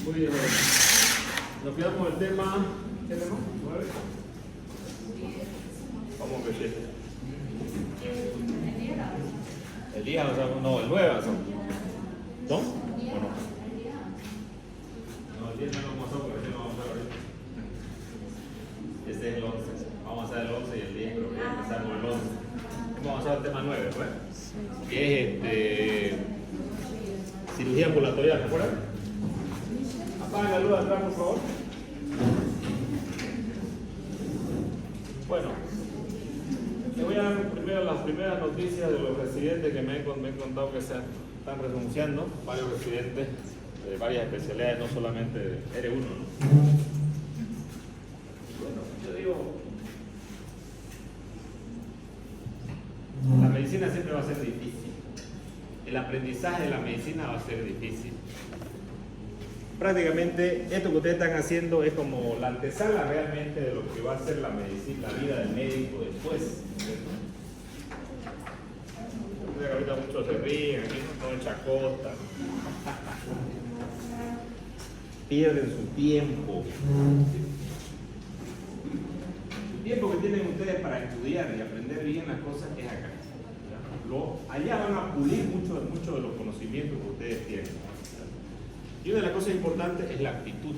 Muy bien. Nos quedamos el tema. ¿Qué tema? ¿9? ¿Cómo que 7? El 10 avanzamos, no, el 9 avanzamos. ¿No? ¿O no? No, el 10 no lo vamos a hacer porque el 10 no vamos a hacer ahorita. Este es el 11. Vamos a hacer el 11 y el 10, pero que empezamos el 11. Vamos a hacer el tema 9, ¿pues? Que es cirugía ambulatoria, ¿se acuerdan? Apaga la luz de atrás, por favor. Bueno, te voy a dar primero las primeras noticias de los residentes que me han contado que se están renunciando, varios residentes de varias especialidades, no solamente R1, ¿no? Bueno, yo digo, la medicina siempre va a ser difícil. El aprendizaje de la medicina va a ser difícil. Prácticamente esto que ustedes están haciendo es como la antesala realmente de lo que va a ser la medicina, la vida del médico después. Ahorita muchos se ríen, aquí no todo en chacota. Pierden su tiempo. El tiempo que tienen ustedes para estudiar y aprender bien las cosas es acá. Allá van a pulir mucho de los conocimientos que ustedes tienen. Y una de las cosas importantes es la actitud.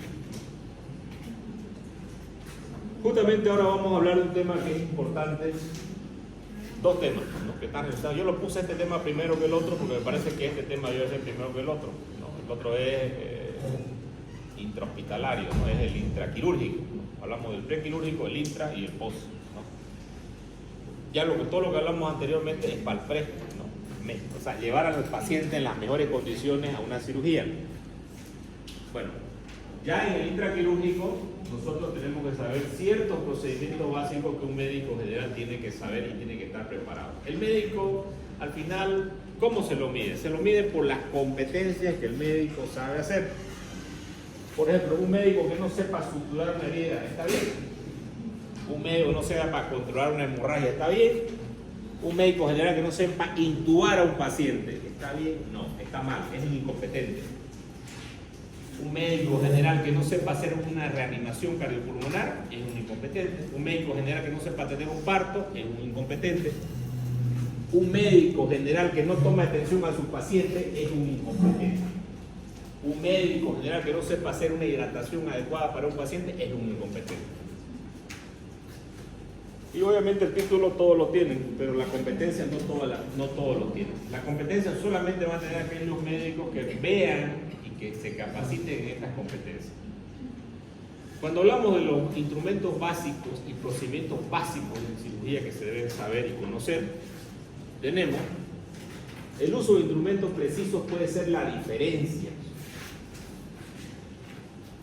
Justamente ahora vamos a hablar de un tema que es importante. Dos temas, ¿no? Que están relacionados. Yo lo puse este tema primero que el otro porque me parece que este tema debe ser primero que el otro, ¿no? El otro es intrahospitalario, ¿no? Es el intraquirúrgico, ¿no? Hablamos del prequirúrgico, el intra y el post, ¿no? Ya todo lo que hablamos anteriormente es para el pre, ¿no? O sea, llevar al paciente en las mejores condiciones a una cirugía. Bueno, ya en el intraquirúrgico nosotros tenemos que saber ciertos procedimientos básicos que un médico general tiene que saber y tiene que estar preparado. El médico, al final, ¿cómo se lo mide? Se lo mide por las competencias que el médico sabe hacer. Por ejemplo, un médico que no sepa suturar una herida, ¿está bien? Un médico que no sepa controlar una hemorragia, ¿está bien? Un médico general que no sepa intubar a un paciente, ¿está bien? No, está mal, es un incompetente. Un médico general que no sepa hacer una reanimación cardiopulmonar es un incompetente. Un médico general que no sepa tener un parto es un incompetente. Un médico general que no toma atención a su paciente es un incompetente. Un médico general que no sepa hacer una hidratación adecuada para un paciente es un incompetente. Y obviamente el título todos lo tienen, pero la competencia no todos lo tienen. La competencia solamente van a tener aquellos médicos que vean que se capaciten en estas competencias. Cuando hablamos de los instrumentos básicos y procedimientos básicos de cirugía que se deben saber y conocer, tenemos el uso de instrumentos precisos puede ser la diferencia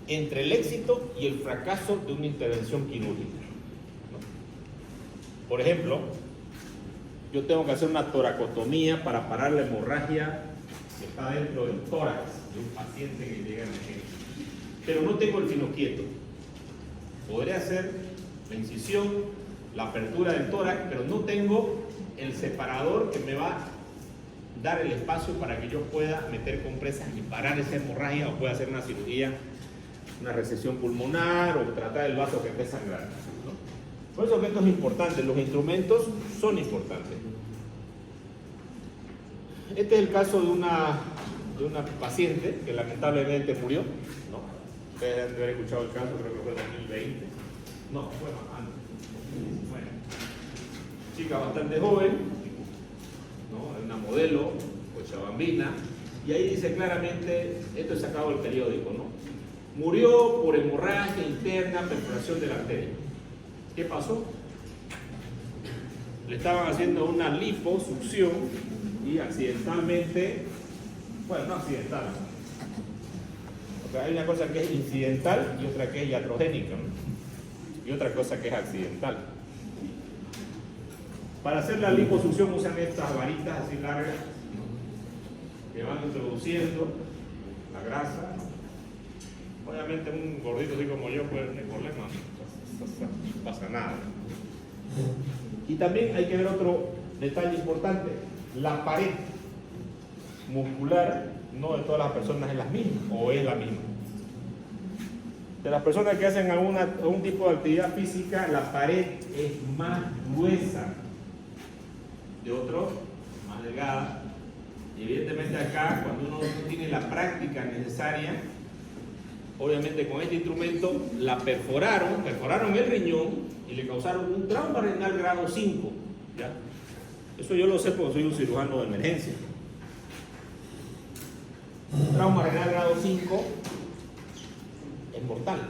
entre el éxito y el fracaso de una intervención quirúrgica, ¿no? Por ejemplo, yo tengo que hacer una toracotomía para parar la hemorragia que está dentro del tórax de un paciente que llega a emergencia, pero no tengo el finoquieto. Podré hacer la incisión, la apertura del tórax, pero no tengo el separador que me va a dar el espacio para que yo pueda meter compresas y parar esa hemorragia o pueda hacer una cirugía, una resección pulmonar o tratar el vaso que esté sangrando, ¿no? Por eso que esto es importante, los instrumentos son importantes. Este es el caso de una paciente que lamentablemente murió, ¿no? Ustedes deben haber escuchado el caso, creo que fue en 2020. No, fue más antes. Bueno, chica bastante joven, ¿no? Una modelo, cochabambina, y ahí dice claramente, esto es sacado del periódico, ¿no? Murió por hemorragia interna, perforación de la arteria. ¿Qué pasó? Le estaban haciendo una liposucción y accidentalmente, bueno, no accidental, porque hay una cosa que es incidental y otra que es iatrogénica, ¿no? Y otra cosa que es accidental. Para hacer la liposucción usan estas varitas así largas, ¿no? Que van introduciendo la grasa, ¿no? Obviamente un gordito así como yo puede tener problemas, no pasa nada. Y también hay que ver otro detalle importante. La pared muscular no de todas las personas es la misma o es la misma. De las personas que hacen algún tipo de actividad física, la pared es más gruesa. De otros, más delgada. Y evidentemente acá, cuando uno no tiene la práctica necesaria, obviamente con este instrumento la perforaron el riñón y le causaron un trauma renal grado 5. ¿Ya? Eso yo lo sé porque soy un cirujano de emergencia. Un trauma renal grado 5 es mortal,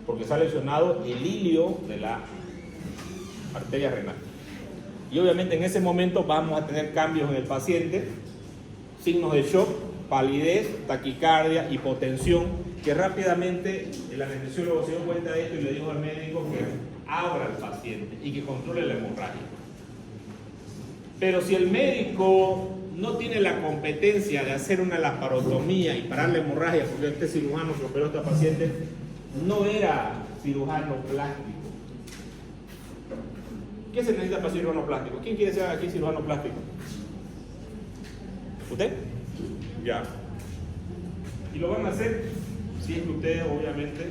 porque se ha lesionado el hilio de la arteria renal. Y obviamente en ese momento vamos a tener cambios en el paciente, signos de shock, palidez, taquicardia, hipotensión, que rápidamente el anestesiólogo se dio cuenta de esto y le dijo al médico que abra al paciente y que controle la hemorragia. Pero si el médico no tiene la competencia de hacer una laparotomía y parar la hemorragia, porque este cirujano que operó a esta paciente no era cirujano plástico. ¿Qué se necesita para cirujano plástico? ¿Quién quiere ser aquí cirujano plástico? ¿Usted? Ya. Y lo van a hacer si es que ustedes obviamente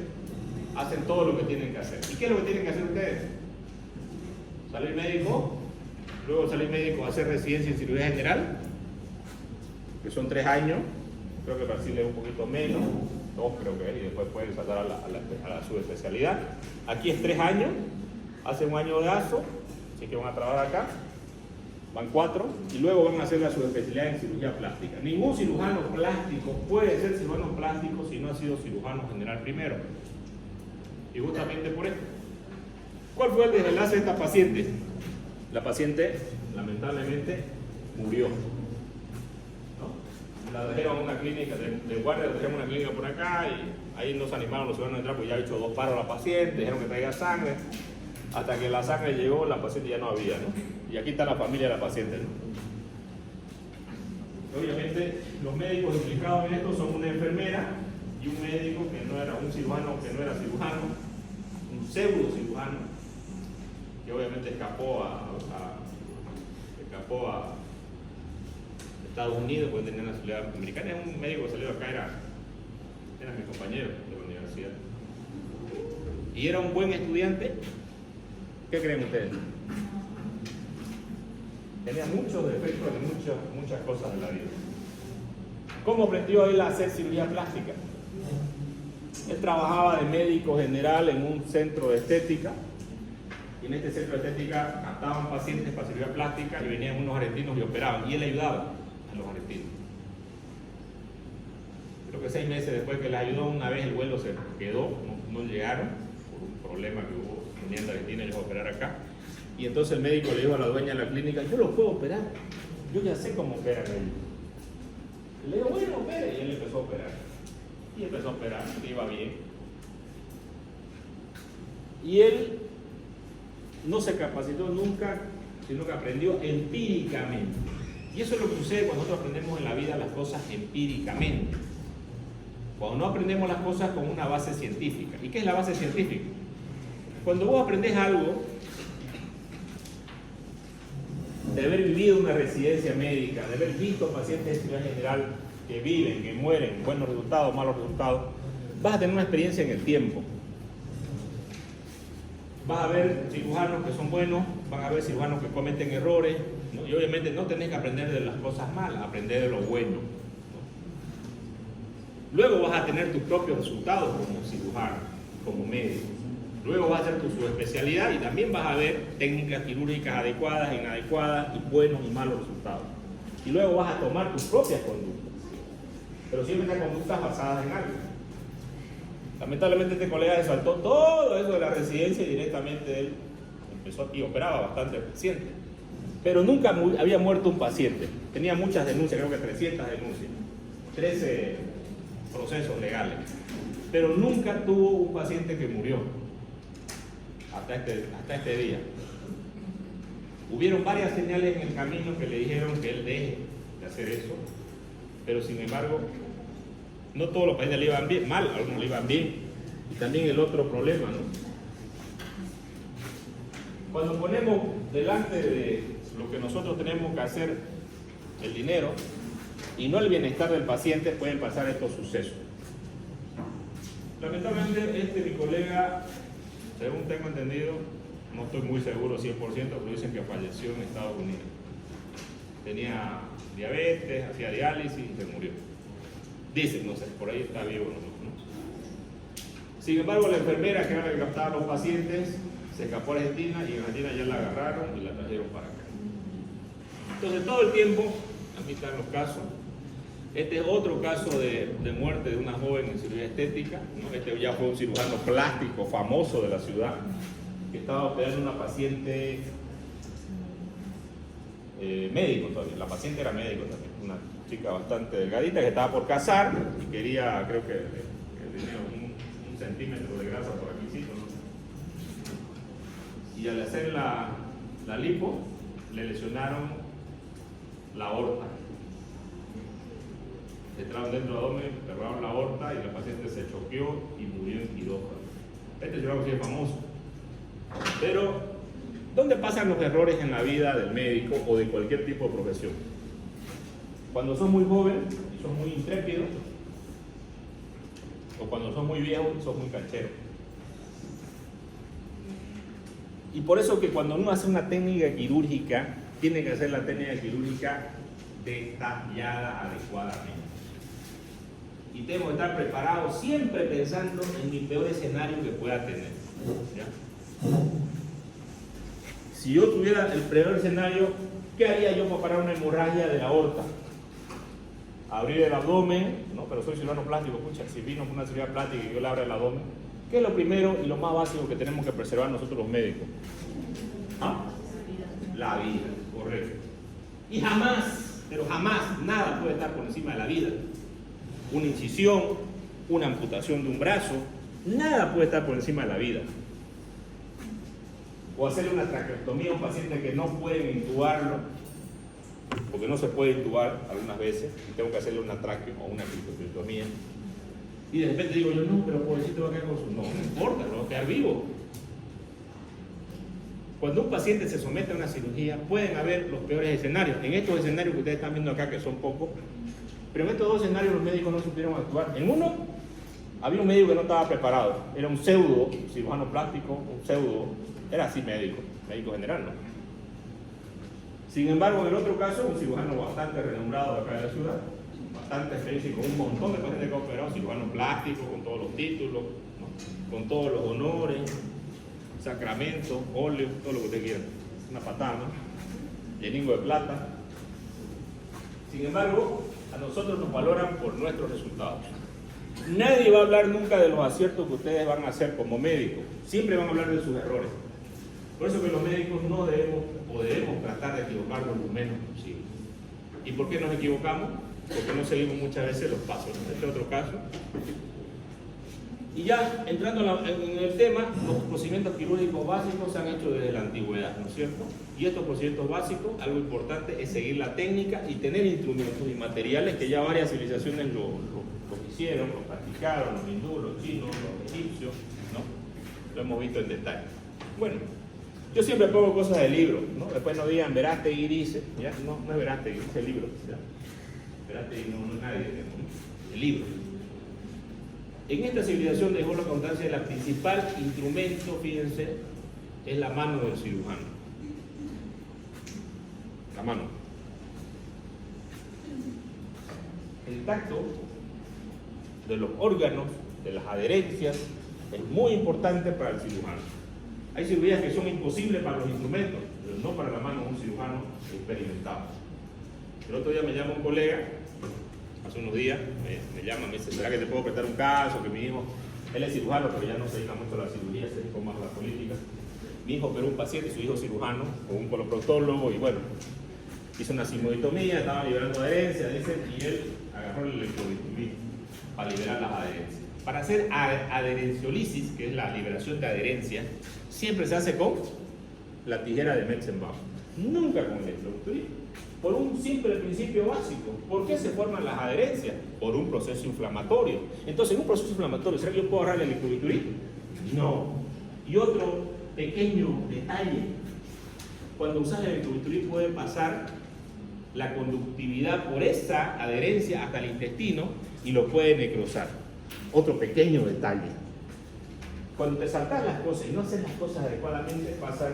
hacen todo lo que tienen que hacer. ¿Y qué es lo que tienen que hacer ustedes? Salir médico, luego salir médico a hacer residencia en cirugía general, que son 3 años, creo que Brasil es un poquito menos, 2 creo que es, y después pueden saltar a la subespecialidad. Aquí es 3 años, hacen un año de ASO, así que van a trabajar acá, van 4, y luego van a hacer la subespecialidad en cirugía plástica. Ningún cirujano plástico puede ser cirujano plástico si no ha sido cirujano general primero. Y justamente por esto. ¿Cuál fue el desenlace de esta paciente? La paciente, lamentablemente, murió. La dejaron en una clínica de guardia, la dejaron en una clínica por acá y ahí nos animaron los ciudadanos a entrar, pues ya ha hecho 2 paros a la paciente, dijeron que traiga sangre. Hasta que la sangre llegó, la paciente ya no había, ¿no? Y aquí está la familia de la paciente, ¿no? Obviamente, los médicos implicados en esto son una enfermera y un médico que no era un cirujano, que no era cirujano, un pseudo cirujano, que obviamente escapó a Estados Unidos porque tenía nacionalidad americana. Es un médico que salió acá, era mi compañero de la universidad. Y era un buen estudiante. ¿Qué creen ustedes? Tenía muchos defectos en muchas cosas de la vida. ¿Cómo aprendió él a hacer cirugía plástica? Él trabajaba de médico general en un centro de estética. Y en este centro de estética captaban pacientes para cirugía plástica y venían unos argentinos y operaban. Y él ayudaba a los argentinos. Creo que 6 meses después que les ayudó, una vez el vuelo se quedó, no llegaron por un problema que hubo. Venían de Argentina y ellos a operar acá. Y entonces el médico le dijo a la dueña de la clínica: yo lo puedo operar, yo ya sé cómo operan ellos. Y le dijo: bueno, opere. Y él empezó a operar. Y empezó a operar, iba bien. Y él no se capacitó nunca, sino que aprendió empíricamente. Y eso es lo que sucede cuando nosotros aprendemos en la vida las cosas empíricamente. Cuando no aprendemos las cosas con una base científica. ¿Y qué es la base científica? Cuando vos aprendés algo de haber vivido una residencia médica, de haber visto pacientes de cirugía general que viven, que mueren, buenos resultados, malos resultados, vas a tener una experiencia en el tiempo. Vas a ver cirujanos que son buenos, van a ver cirujanos que cometen errores, ¿no? Y obviamente no tenés que aprender de las cosas malas, aprender de lo bueno, ¿no? Luego vas a tener tus propios resultados como cirujano, como médico. Luego vas a hacer tu subespecialidad y también vas a ver técnicas quirúrgicas adecuadas, inadecuadas y buenos y malos resultados. Y luego vas a tomar tus propias conductas, pero siempre estas conductas basadas en algo. Lamentablemente este colega se saltó todo eso de la residencia y directamente él empezó y operaba bastante pacientes. Pero nunca había muerto un paciente. Tenía muchas denuncias, creo que 300 denuncias, 13 procesos legales. Pero nunca tuvo un paciente que murió. Hasta este día. Hubieron varias señales en el camino que le dijeron que él deje de hacer eso, pero sin embargo, no todos los pacientes le iban bien, mal, algunos le iban bien. Y también el otro problema, ¿no? Cuando ponemos delante de lo que nosotros tenemos que hacer, el dinero, y no el bienestar del paciente, pueden pasar estos sucesos. Lamentablemente, mi colega, según tengo entendido, no estoy muy seguro 100%, pero dicen que falleció en Estados Unidos. Tenía diabetes, hacía diálisis y se murió. Dicen, no sé, por ahí está vivo o no. Sin embargo, la enfermera que era la que captaba a los pacientes se escapó a Argentina y en Argentina ya la agarraron y la trajeron para acá. Entonces, todo el tiempo, aquí están los casos. Este es otro caso de muerte de una joven en cirugía estética, ¿no? Este ya fue un cirujano plástico famoso de la ciudad que estaba operando a una paciente médico todavía. La paciente era médico también, una chica bastante delgadita que estaba por casar y quería, creo que tenía un centímetro de grasa por aquí, ¿no? Y al hacer la lipo le lesionaron la aorta. Entraron dentro del abdomen, cerraron la aorta y la paciente se choqueó y murió en quirófano. Este cirujano sí es famoso. Pero, ¿dónde pasan los errores en la vida del médico o de cualquier tipo de profesión? Cuando sos muy joven y sos muy intrépido, o cuando sos muy viejo y sos muy canchero. Y por eso que cuando uno hace una técnica quirúrgica, tiene que hacer la técnica quirúrgica detallada adecuadamente. Y tengo que estar preparado siempre pensando en mi peor escenario que pueda tener, ¿ya? Si yo tuviera el peor escenario, ¿qué haría yo para parar una hemorragia de la aorta? Abrir el abdomen, ¿no? Pero soy cirujano plástico, escucha, si vino con una cirugía plástica y yo le abro el abdomen, ¿qué es lo primero y lo más básico que tenemos que preservar nosotros los médicos? ¿Ah? La vida, correcto. Y jamás, pero jamás, nada puede estar por encima de la vida. Una incisión, una amputación de un brazo, nada puede estar por encima de la vida. O hacerle una traqueostomía a un paciente que no pueden intubarlo, porque no se puede intubar algunas veces, y tengo que hacerle una traqueo o una cristotomía. Y de repente digo yo, no, pero pobrecito va a quedar con su... No, no importa, no va a quedar vivo. Cuando un paciente se somete a una cirugía, pueden haber los peores escenarios. En estos escenarios que ustedes están viendo acá, que son pocos, pero en estos dos escenarios los médicos no supieron actuar. En uno, había un médico que no estaba preparado. Era un pseudo cirujano plástico, un pseudo, era así médico general, ¿no? Sin embargo, en el otro caso, un cirujano bastante renombrado de acá de la ciudad, bastante experiencia y con un montón de pacientes que ha operado, cirujano plástico, con todos los títulos, ¿no? Con todos los honores, sacramentos, óleo, todo lo que usted quiera. Una patada, ¿no? Lleningo de plata. Sin embargo, a nosotros nos valoran por nuestros resultados. Nadie va a hablar nunca de los aciertos que ustedes van a hacer como médicos. Siempre van a hablar de sus errores. Por eso que los médicos no debemos tratar de equivocarnos lo menos posible. ¿Y por qué nos equivocamos? Porque no seguimos muchas veces los pasos. Este es otro caso. Y ya entrando en el tema, los procedimientos quirúrgicos básicos se han hecho desde la antigüedad, ¿no es cierto? Y estos procedimientos básicos, algo importante es seguir la técnica y tener instrumentos y materiales que ya varias civilizaciones lo hicieron, lo practicaron, los hindúes, los chinos, los egipcios, ¿no? Lo hemos visto en detalle. Bueno, yo siempre pongo cosas de libro, ¿no? Después no digan Verástegui dice, ¿ya? No es Verástegui, es el libro, ¿ya? Verástegui no es nadie, ¿no? El libro. En esta civilización dejó la constancia de la principal instrumento, fíjense, es la mano del cirujano. La mano. El tacto de los órganos, de las adherencias, es muy importante para el cirujano. Hay cirugías que son imposibles para los instrumentos, pero no para la mano de un cirujano experimentado. El otro día me llama un colega, hace unos días, me llama, me dice, ¿será que te puedo prestar un caso? Que mi hijo, él es cirujano, pero ya no se dedica mucho a la cirugía, se dedica más a la política. Mi hijo operó un paciente, su hijo cirujano, con un coloproctólogo, y bueno, hizo una sigmoidectomía, estaba liberando adherencias, y él agarró el electrobisturí para liberar las adherencias. Para hacer adherenciolisis, que es la liberación de adherencia, siempre se hace con la tijera de Metzenbach, nunca con el electrobisturí. Por un simple principio básico. ¿Por qué se forman las adherencias? Por un proceso inflamatorio. Entonces, en un proceso inflamatorio, ¿será que yo puedo agarrar el electrobisturí? No. Y otro pequeño detalle. Cuando usas el electrobisturí puede pasar la conductividad por esa adherencia hasta el intestino y lo puede necrosar. otro pequeño detalle. Cuando te saltas las cosas y no haces las cosas adecuadamente, pasan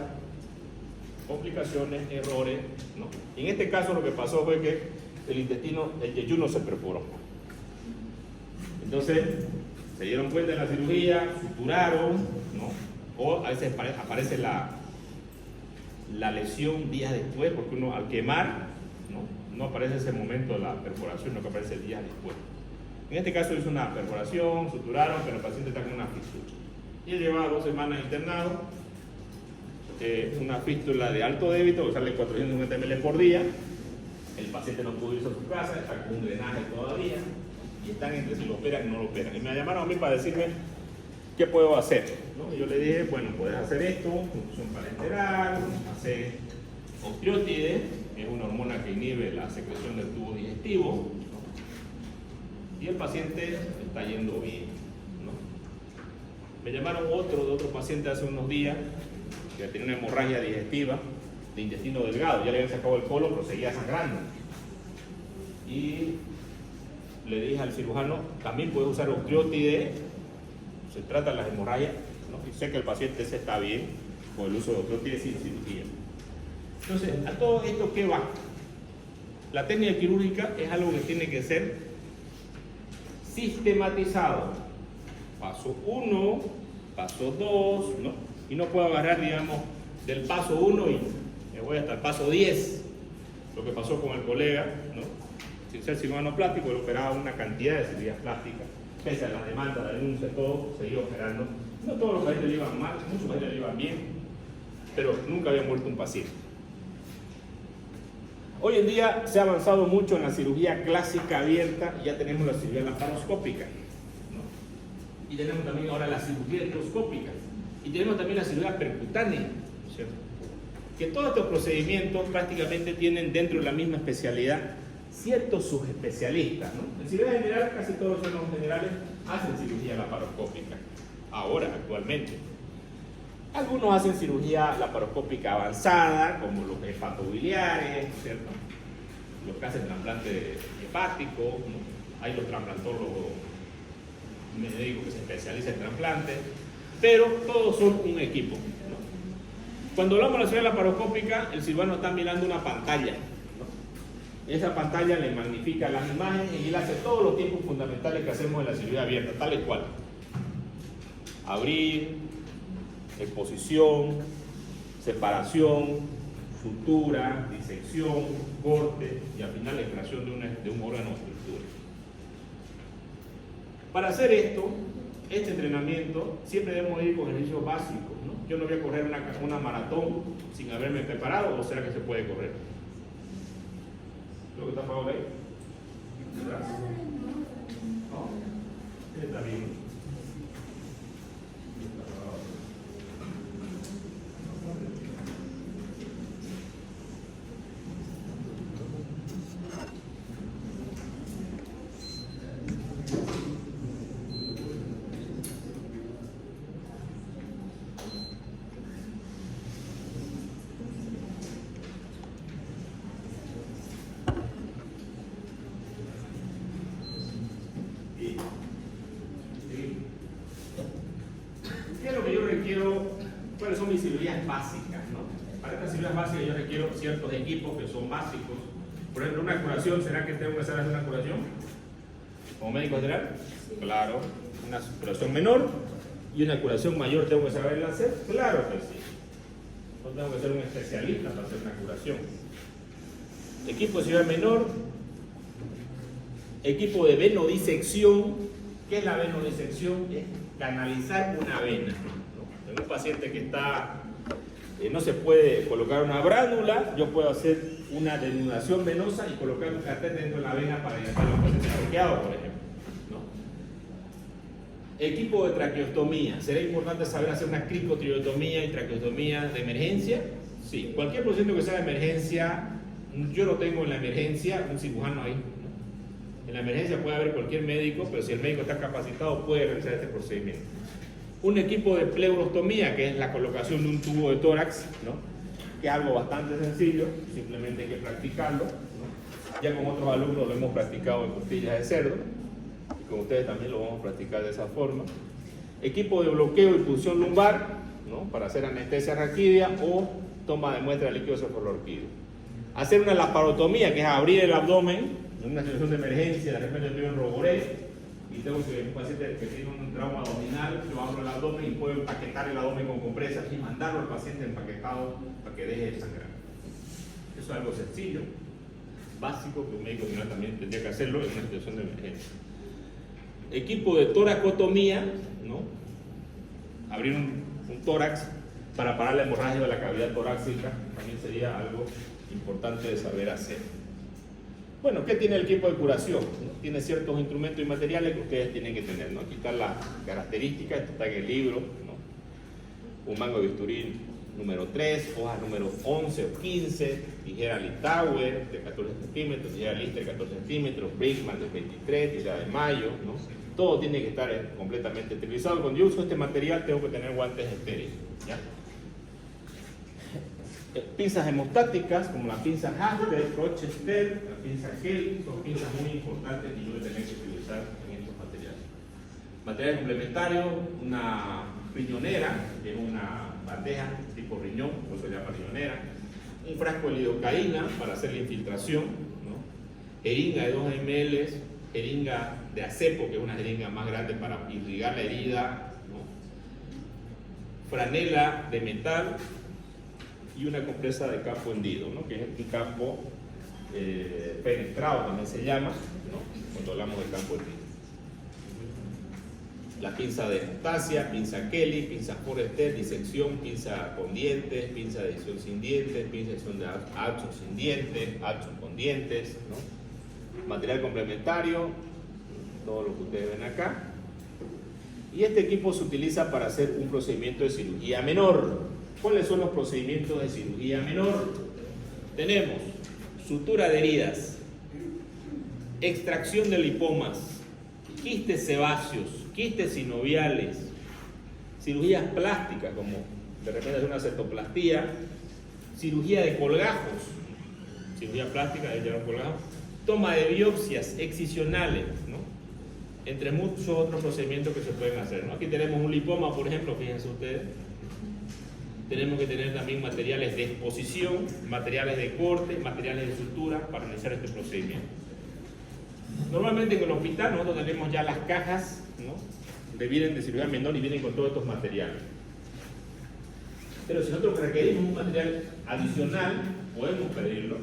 complicaciones, errores, ¿no? Y en este caso lo que pasó fue que el intestino, el yeyuno se perforó. Entonces, se dieron cuenta en la cirugía, suturaron, ¿no? O a veces aparece la lesión días después, porque uno al quemar, no aparece ese momento de la perforación, no que aparece días después. En este caso hizo una perforación, suturaron, pero el paciente está con una fístula. Y él llevaba 2 semanas internado, una fístula de alto débito, que sale 450 ml por día. El paciente no pudo irse a su casa, está con un drenaje todavía, y están entre si lo operan o no lo operan. Y me llamaron a mí para decirme qué puedo hacer, ¿no? Y yo le dije, bueno, puedes hacer esto, función parenteral, hacer osteótide, es una hormona que inhibe la secreción del tubo digestivo, ¿no? Y el paciente está yendo bien, ¿no? Me llamaron de otro paciente hace unos días que tenía una hemorragia digestiva de intestino delgado, ya le habían sacado el colon, pero seguía sangrando. Y le dije al cirujano, también puede usar osteótide, se trata de las hemorragias, ¿no? Y sé que el paciente se está bien con el uso de osteótide sin cirugía. Entonces, ¿a todo esto qué va? La técnica quirúrgica es algo que tiene que ser sistematizado. Paso 1, paso 2, ¿no? Y no puedo agarrar, digamos, del paso 1 y me voy hasta el paso 10. Lo que pasó con el colega, ¿no? Sin ser cirujano plástico, él operaba una cantidad de cirugías plásticas, pese a las demandas, la denuncia, todo, seguía operando. No todos los pacientes le iban mal, muchos pacientes le iban bien, pero nunca había muerto un paciente. Hoy en día se ha avanzado mucho en la cirugía clásica abierta, y ya tenemos la cirugía laparoscópica, ¿no? Y tenemos también ahora la cirugía endoscópica, y tenemos también la cirugía percutánea, ¿cierto? Que todos estos procedimientos prácticamente tienen dentro de la misma especialidad ciertos subespecialistas, ¿no? En cirugía general, casi todos los órganos generales hacen cirugía laparoscópica, ahora, actualmente. Algunos hacen cirugía laparoscópica avanzada, como los hepatobiliares, ¿cierto? Los que hacen trasplante hepático, ¿no? Hay los trasplantólogos médicos que se especializan en trasplante, pero todos son un equipo, ¿no? Cuando hablamos de la cirugía laparoscópica, el cirujano está mirando una pantalla, ¿no? Esa pantalla le magnifica las imágenes y él hace todos los tiempos fundamentales que hacemos en la cirugía abierta, tal y cual. Abrir, exposición, separación, sutura, disección, corte y al final la extracción de un órgano o estructura. Para hacer esto, este entrenamiento, siempre debemos ir con ejercicios básicos, ¿no? Yo no voy a correr una maratón sin haberme preparado, o sea que se puede correr. ¿Lo que está apagado ahí? ¿Verdad? ¿No? Está bien. ¿Qué es lo que yo requiero? ¿Cuáles son mis cirugías básicas, ¿no? Para estas cirugías básicas yo requiero ciertos equipos que son básicos. Por ejemplo, una curación, ¿será que tengo que saber hacer una curación? ¿Como médico general? Claro. Una curación menor y una curación mayor, ¿tengo que saberla hacer? Claro que sí. No tengo que ser un especialista para hacer una curación. Equipo de cirugía menor, equipo de venodisección. ¿Qué es la venodisección? Es canalizar una vena, ¿no? En un paciente que está, no se puede colocar una bránula, yo puedo hacer una denudación venosa y colocar un catéter dentro de la vena para ayudar a los pacientes bloqueados, por ejemplo, ¿no? Equipo de traqueostomía. ¿Será importante saber hacer una cricotriotomía y traqueostomía de emergencia? Sí. Cualquier procedimiento que sea de emergencia, yo lo tengo en la emergencia, un cirujano ahí, ¿no? En la emergencia puede haber cualquier médico, pero si el médico está capacitado puede realizar este procedimiento. Un equipo de pleurostomía, que es la colocación de un tubo de tórax, ¿no? Que es algo bastante sencillo, simplemente hay que practicarlo, ¿no? Ya con otros alumnos lo hemos practicado en costillas de cerdo. con ustedes también lo vamos a practicar de esa forma. Equipo de bloqueo y punción lumbar, ¿no? Para hacer anestesia raquídea o toma de muestra de líquido cefalorraquídeo. Hacer una laparotomía, que es abrir el abdomen en una situación de emergencia. De repente estoy en Roboré y tengo que un paciente que tiene un trauma abdominal, yo abro el abdomen y puedo empaquetar el abdomen con compresas y mandarlo al paciente empaquetado para que deje de sangrar. Eso es algo sencillo, básico, que un médico general también tendría que hacerlo en una situación de emergencia. Equipo de toracotomía, ¿no? Abrir un tórax para parar la hemorragia de la cavidad torácica, también sería algo importante de saber hacer. Bueno, ¿qué tiene el equipo de curación? Tiene ciertos instrumentos y materiales que ustedes tienen que tener, ¿no? Aquí están las características, esto está en el libro, ¿no? Un mango de bisturí número 3, hojas número 11 o 15, tijera Litauer de 14 centímetros, tijera Lister de 14 centímetros, Brickman de 23, tijera de mayo, ¿no? Todo tiene que estar completamente esterilizado. Cuando yo uso este material tengo que tener guantes estériles, ¿ya? Pinzas hemostáticas como la pinza Hafter, Rochester, la pinza Gel, son pinzas muy importantes y yo voy a tener que utilizar en estos materiales. Material complementario, una riñonera, que es una bandeja tipo riñón, por eso se llama riñonera, un frasco de lidocaína para hacer la infiltración, ¿no? Jeringa de 2 ml, jeringa de acepo, que es una jeringa más grande para irrigar la herida, ¿no? Franela de metal y una compresa de campo hendido, ¿no? Que es un campo penetrado, también se llama, ¿no? Cuando hablamos de campo hendido. La pinza de Anastasia, pinza Kelly, pinza Forester, disección, pinza con dientes, pinza de edición sin dientes, pinza de edición de Adson sin dientes, Adson con dientes, ¿no? Material complementario, todo lo que ustedes ven acá. Y este equipo se utiliza para hacer un procedimiento de cirugía menor. ¿Cuáles son los procedimientos de cirugía menor? Tenemos sutura de heridas, extracción de lipomas, quistes sebáceos, quistes sinoviales, cirugías plásticas como de repente hacer una cetoplastía, cirugía de colgajos, cirugía plástica de llevar colgajos, toma de biopsias excisionales, ¿no? Entre muchos otros procedimientos que se pueden hacer, ¿no? Aquí tenemos un lipoma, por ejemplo, fíjense ustedes. Tenemos que tener también materiales de exposición, materiales de corte, materiales de sutura para realizar este procedimiento. Normalmente en el hospital nosotros tenemos ya las cajas, ¿no? Vienen de cirugía menor y vienen con todos estos materiales. Pero si nosotros requerimos un material adicional, podemos pedirlo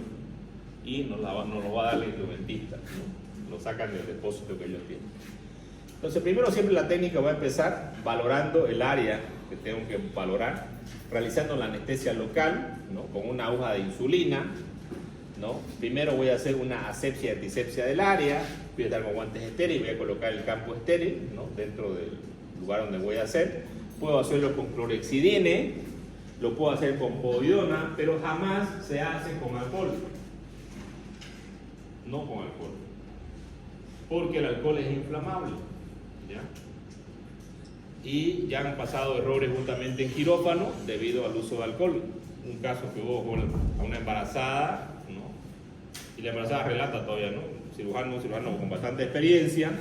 y nos lo va a dar el instrumentista, ¿no? Lo sacan del depósito que ellos tienen. Entonces, primero siempre la técnica va a empezar valorando el área que tengo que valorar, realizando la anestesia local, ¿no? Con una aguja de insulina, ¿no? Primero voy a hacer una asepsia y antisepsia del área, voy a estar con guantes estériles, voy a colocar el campo estéril, ¿no? Dentro del lugar donde voy a hacer. Puedo hacerlo con clorexidine, lo puedo hacer con povidona, pero jamás se hace con alcohol. No con alcohol, porque el alcohol es inflamable, ¿ya? Y ya han pasado errores justamente en quirófano debido al uso de alcohol. Un caso que hubo con una embarazada, ¿no? Y la embarazada relata todavía, ¿no? Un cirujano con bastante experiencia,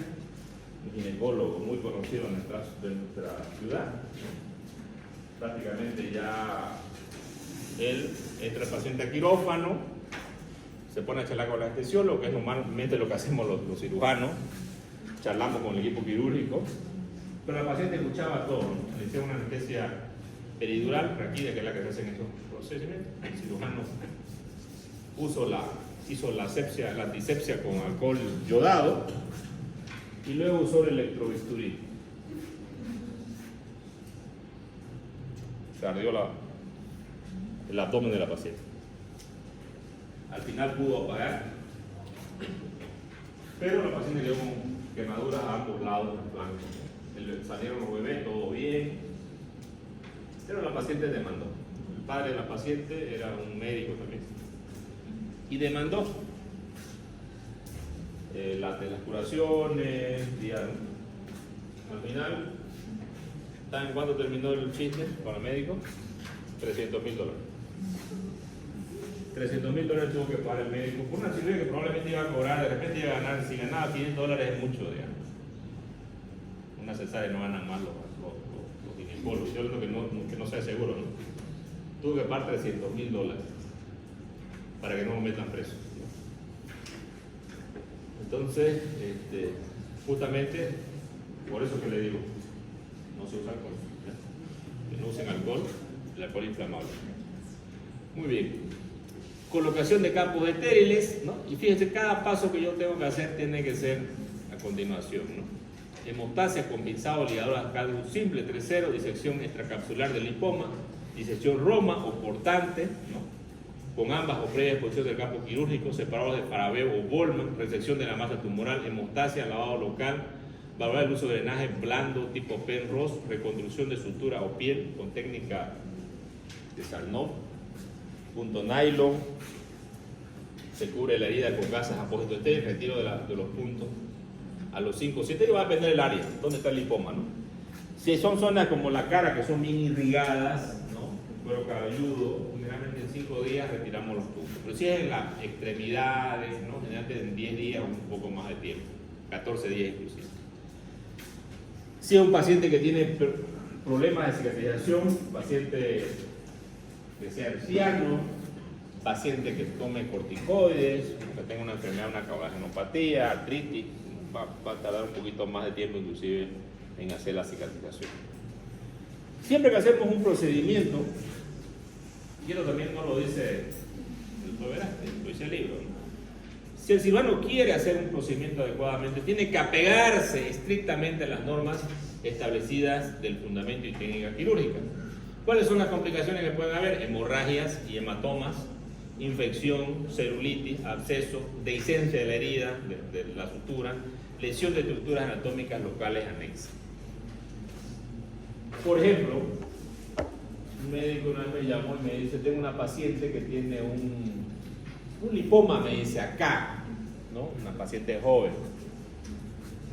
un ginecólogo muy conocido en nuestra ciudad, ¿no? Prácticamente ya él entra el paciente a quirófano, se pone a charlar con la anestesiólogo, que es normalmente lo que hacemos los cirujanos, charlamos con el equipo quirúrgico. Pero la paciente escuchaba todo, ¿no? Le hicieron una anestesia peridural, raquídea, que es la que se hace en estos procedimientos. El cirujano hizo la antisepsia con alcohol yodado y luego usó el electrobisturí. Se ardió el abdomen de la paciente. Al final pudo apagar, pero la paciente quedó con quemaduras a ambos lados del flanco. Salieron los bebés, todo bien, pero la paciente demandó. El padre de la paciente era un médico también y demandó de las curaciones, ¿no? Al final, ¿saben cuánto terminó el chiste con el médico? $300,000. $300,000 tuvo que pagar el médico por una cirugía que probablemente iba a cobrar, de repente iba a ganar, si ganaba $500 es mucho, digamos. una cesárea no ganan más los ginecólogos. Yo creo que no sea seguro, ¿no? Tuvo que pagar $300,000 para que no lo metan preso, ¿no? Entonces, justamente, por eso que le digo, no se usa alcohol, ¿ya? Que no usen alcohol, el alcohol inflamable. Muy bien. Colocación de campos estériles, ¿no? Y fíjense, cada paso que yo tengo que hacer tiene que ser a continuación, ¿no? Hemostasia con pinzado ligador a caldo simple 3.0, disección extracapsular del lipoma, disección Roma o portante, ¿no? Con ambas o previa exposición del campo quirúrgico, separados de Farabeo o Bolman, resección de la masa tumoral, hemostasia, lavado local, valorar el uso de drenaje blando tipo Penrose, reconstrucción de sutura o piel con técnica de Sarnoff, punto nylon, se cubre la herida con gasas apósito estéril, retiro de los puntos a los 5 o 7, y va a depender del área, donde está el lipoma, ¿no? Si son zonas como la cara que son bien irrigadas, ¿no? El cuero cabelludo, generalmente en 5 días retiramos los puntos. Pero si es en las extremidades, ¿no? Generalmente en 10 días o un poco más de tiempo, 14 días inclusive. Si es un paciente que tiene problemas de cicatrización, paciente que sea anciano, paciente que tome corticoides, que tenga una enfermedad, una coagulopatia, artritis, va a tardar un poquito más de tiempo inclusive en hacer la cicatrización. Siempre que hacemos un procedimiento, y esto también no lo dice el doctor Velázquez, lo dice el libro, ¿no? Si el cirujano quiere hacer un procedimiento adecuadamente, tiene que apegarse estrictamente a las normas establecidas del fundamento y técnica quirúrgica. ¿Cuáles son las complicaciones que pueden haber? Hemorragias y hematomas, infección, celulitis, absceso, dehiscencia de la herida, de la sutura, lesión de estructuras anatómicas locales anexas. Por ejemplo, un médico una vez me llamó y me dice, tengo una paciente que tiene un lipoma, me dice, acá, ¿no? Una paciente joven.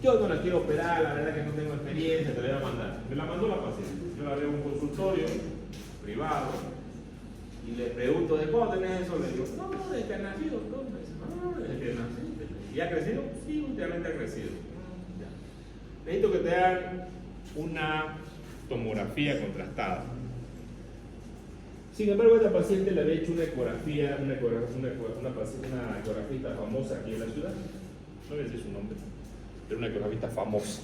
Yo no la quiero operar, la verdad que no tengo experiencia, te la voy a mandar. Me la mandó la paciente. Yo la veo en un consultorio privado y le pregunto, ¿de cuándo tenés eso? Le digo, no, desde que ha nacido. No, desde que nací. ¿Y ha crecido? Sí, últimamente ha crecido. Ya. Necesito que te hagan una tomografía contrastada. Sin embargo, a esta paciente le había hecho una ecografía, una ecografista famosa aquí en la ciudad. No voy a decir su nombre, pero una ecografista famosa.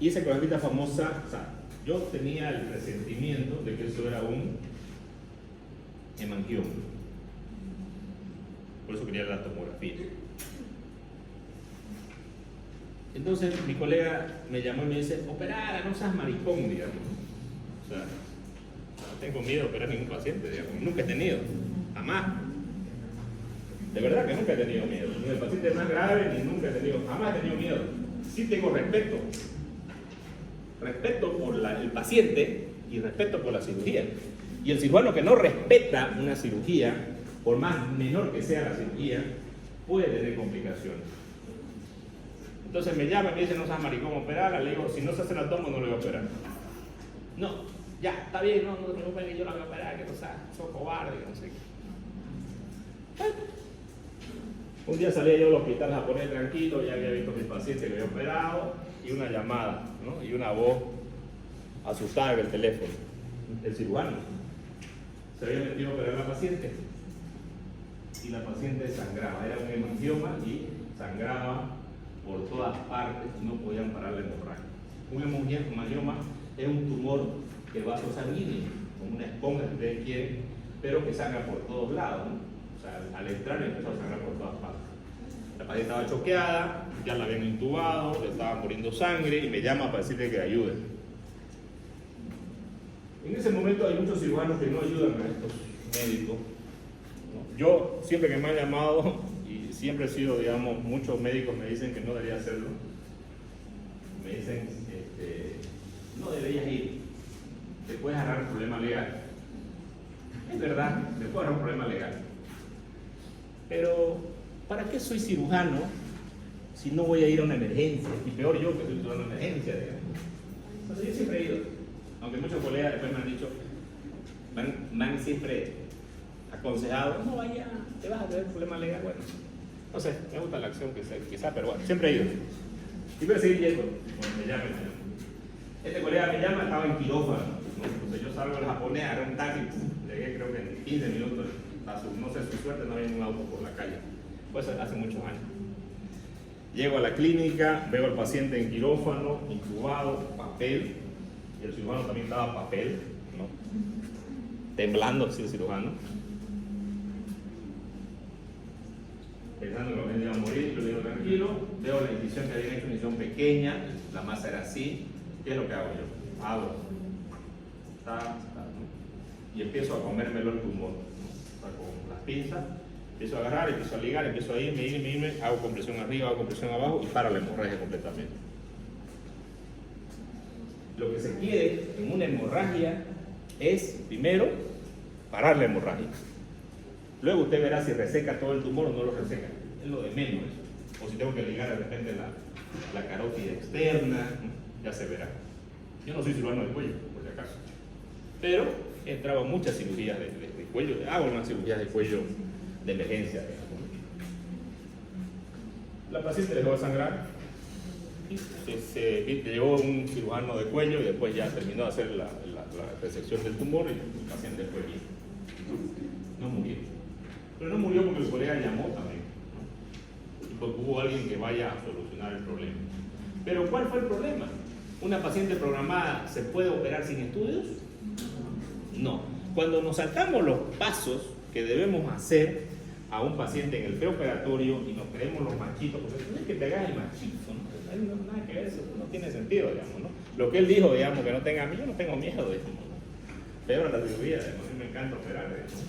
Y esa ecografista famosa, o sea, yo tenía el presentimiento de que eso era un hemangioma. Por eso quería la tomografía. Entonces mi colega me llamó y me dice, operara, no seas maricón, digamos. O sea, no tengo miedo de operar a ningún paciente, digamos. Nunca he tenido, jamás. De verdad que nunca he tenido miedo. Ni el paciente más grave, ni nunca he tenido, jamás he tenido miedo. Sí tengo respeto. Respeto por el paciente y respeto por la cirugía. Y el cirujano que no respeta una cirugía, por más menor que sea la cirugía, puede tener complicaciones. Entonces me llama y me dice, no seas maricón, operarla. Le digo, si no se hace la toma, no le voy a operar. No, ya, está bien, no te preocupes que yo la voy a operar, que no seas, sos cobarde, que no sé qué. Un día salía yo al hospital japonés tranquilo, ya había visto a mi paciente que había operado, y una llamada, ¿no? Y una voz asustada en el teléfono. El cirujano se había metido a operar a la paciente y la paciente sangraba, era un hemangioma y sangraba por todas partes y no podían parar la hemorragia. Un hemangioma es un tumor del vaso sanguíneo, como una esponja si ustedes quieren, pero que sangra por todos lados, ¿no? O sea, al entrar empezó a sangrar por todas partes. La paciente estaba choqueada, ya la habían intubado, le estaba muriendo sangre y me llama para decirle que ayude. En ese momento hay muchos cirujanos que no ayudan a estos médicos, ¿no? Yo siempre que me han llamado, y siempre he sido, digamos, muchos médicos me dicen que no debería hacerlo. Me dicen, no deberías ir, te puedes agarrar un problema legal. Es verdad, te puede agarrar un problema legal. Pero, ¿para qué soy cirujano si no voy a ir a una emergencia? Y peor yo que soy cirujano de emergencia, digamos. Entonces yo siempre he ido, aunque muchos colegas después me han dicho, me han siempre aconsejado, no vaya, te vas a tener un problema legal. Bueno, no sé, me gusta la acción que sea, pero bueno, siempre he ido. Y voy a seguir yendo, cuando me llame. Este colega me llama, estaba en quirófano, ¿no? Entonces yo salgo del japonés, agarré un taxi, llegué creo que en 15 minutos, no sé, su suerte no había ningún auto por la calle, pues hace muchos años. Llego a la clínica, veo al paciente en quirófano, intubado, papel, y el cirujano también daba papel, ¿no? Temblando así el cirujano, pensando que la gente iba a morir. Yo le digo tranquilo, veo la incisión que había hecho, una incisión pequeña, la masa era así. ¿Qué es lo que hago yo? Hago, ¿no? Y empiezo a comérmelo el tumor, ¿no? Saco las pinzas, empiezo a agarrar, empiezo a ligar, empiezo a irme, hago compresión arriba, hago compresión abajo y para la hemorragia completamente. Lo que se quiere en una hemorragia es, primero, parar la hemorragia. Luego usted verá si reseca todo el tumor o no lo reseca. Es lo de menos eso. O si tengo que ligar de repente la carótida externa, ya se verá. Yo no soy cirujano de cuello, por si acaso. Pero he entrado a muchas cirugías de cuello, hago unas cirugías de cuello de emergencia. La paciente dejó de sangrar, se llevó un cirujano de cuello y después ya terminó de hacer la resección del tumor y el paciente fue bien. No murió. Pero no murió porque el colega llamó también, ¿no? Y porque hubo alguien que vaya a solucionar el problema. Pero ¿cuál fue el problema? ¿Una paciente programada se puede operar sin estudios? No. Cuando nos saltamos los pasos que debemos hacer a un paciente en el preoperatorio y nos creemos los machitos, porque no es que te hagas el machito, ¿no? No hay nada que ver, eso no tiene sentido, digamos, ¿no? Lo que él dijo, digamos, que no tenga miedo, yo no tengo miedo, digamos, ¿no? Peor la cirugía, digamos, a mí me encanta operar, digamos.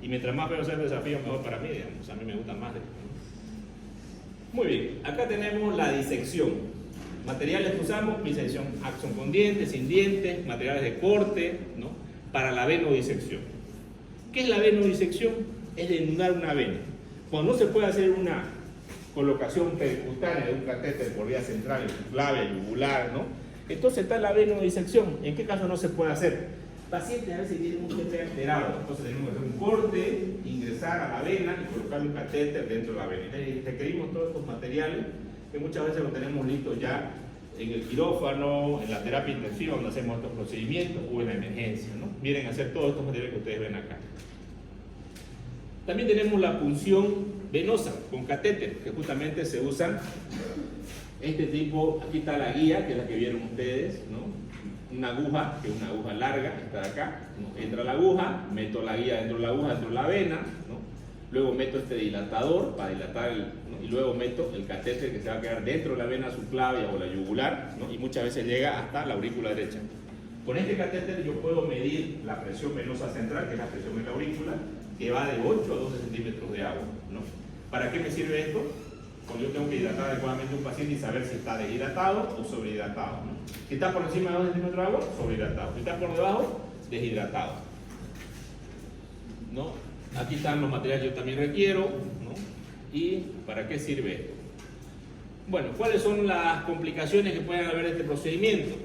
Y mientras más veo ser desafío, mejor para mí, digamos, a mí me gusta más, digamos. Muy bien, acá tenemos la disección. Materiales que usamos, disección Axon con dientes, sin dientes, materiales de corte, ¿no? Para la venodisección. ¿Qué es la venodisección? Es desnudar una vena. Cuando no se puede hacer una colocación percutánea de un catéter por vía central, clave, yugular, ¿no? Entonces está la venodisección. ¿En qué caso no se puede hacer? Pacientes a veces tienen un TP alterado, entonces tenemos que hacer un corte, ingresar a la vena y colocar un catéter dentro de la vena. Entonces requerimos todos estos materiales que muchas veces lo tenemos listo ya en el quirófano, en la terapia intensiva donde hacemos estos procedimientos o en la emergencia, ¿no? Vienen a hacer todos estos materiales que ustedes ven acá. También tenemos la punción venosa con catéter, que justamente se usan este tipo. Aquí está la guía, que es la que vieron ustedes, ¿no? Una aguja, que es una aguja larga, está de acá, ¿no? Entra la aguja, meto la guía dentro de la aguja, dentro de la vena, ¿no? Luego meto este dilatador para dilatar ¿no? Y luego meto el catéter que se va a quedar dentro de la vena subclavia o la yugular, ¿no? Y muchas veces llega hasta la aurícula derecha. Con este catéter yo puedo medir la presión venosa central, que es la presión en la aurícula, que va de 8 a 12 centímetros de agua, ¿no? ¿Para qué me sirve esto? Cuando yo tengo que hidratar adecuadamente a un paciente y saber si está deshidratado o sobrehidratado, ¿no? Si está por encima de 2 centímetros de agua, sobrehidratado. Si está por debajo, deshidratado, ¿no? Aquí están los materiales que yo también requiero, ¿no? ¿Y para qué sirve esto? Bueno, ¿cuáles son las complicaciones que pueden haber de este procedimiento?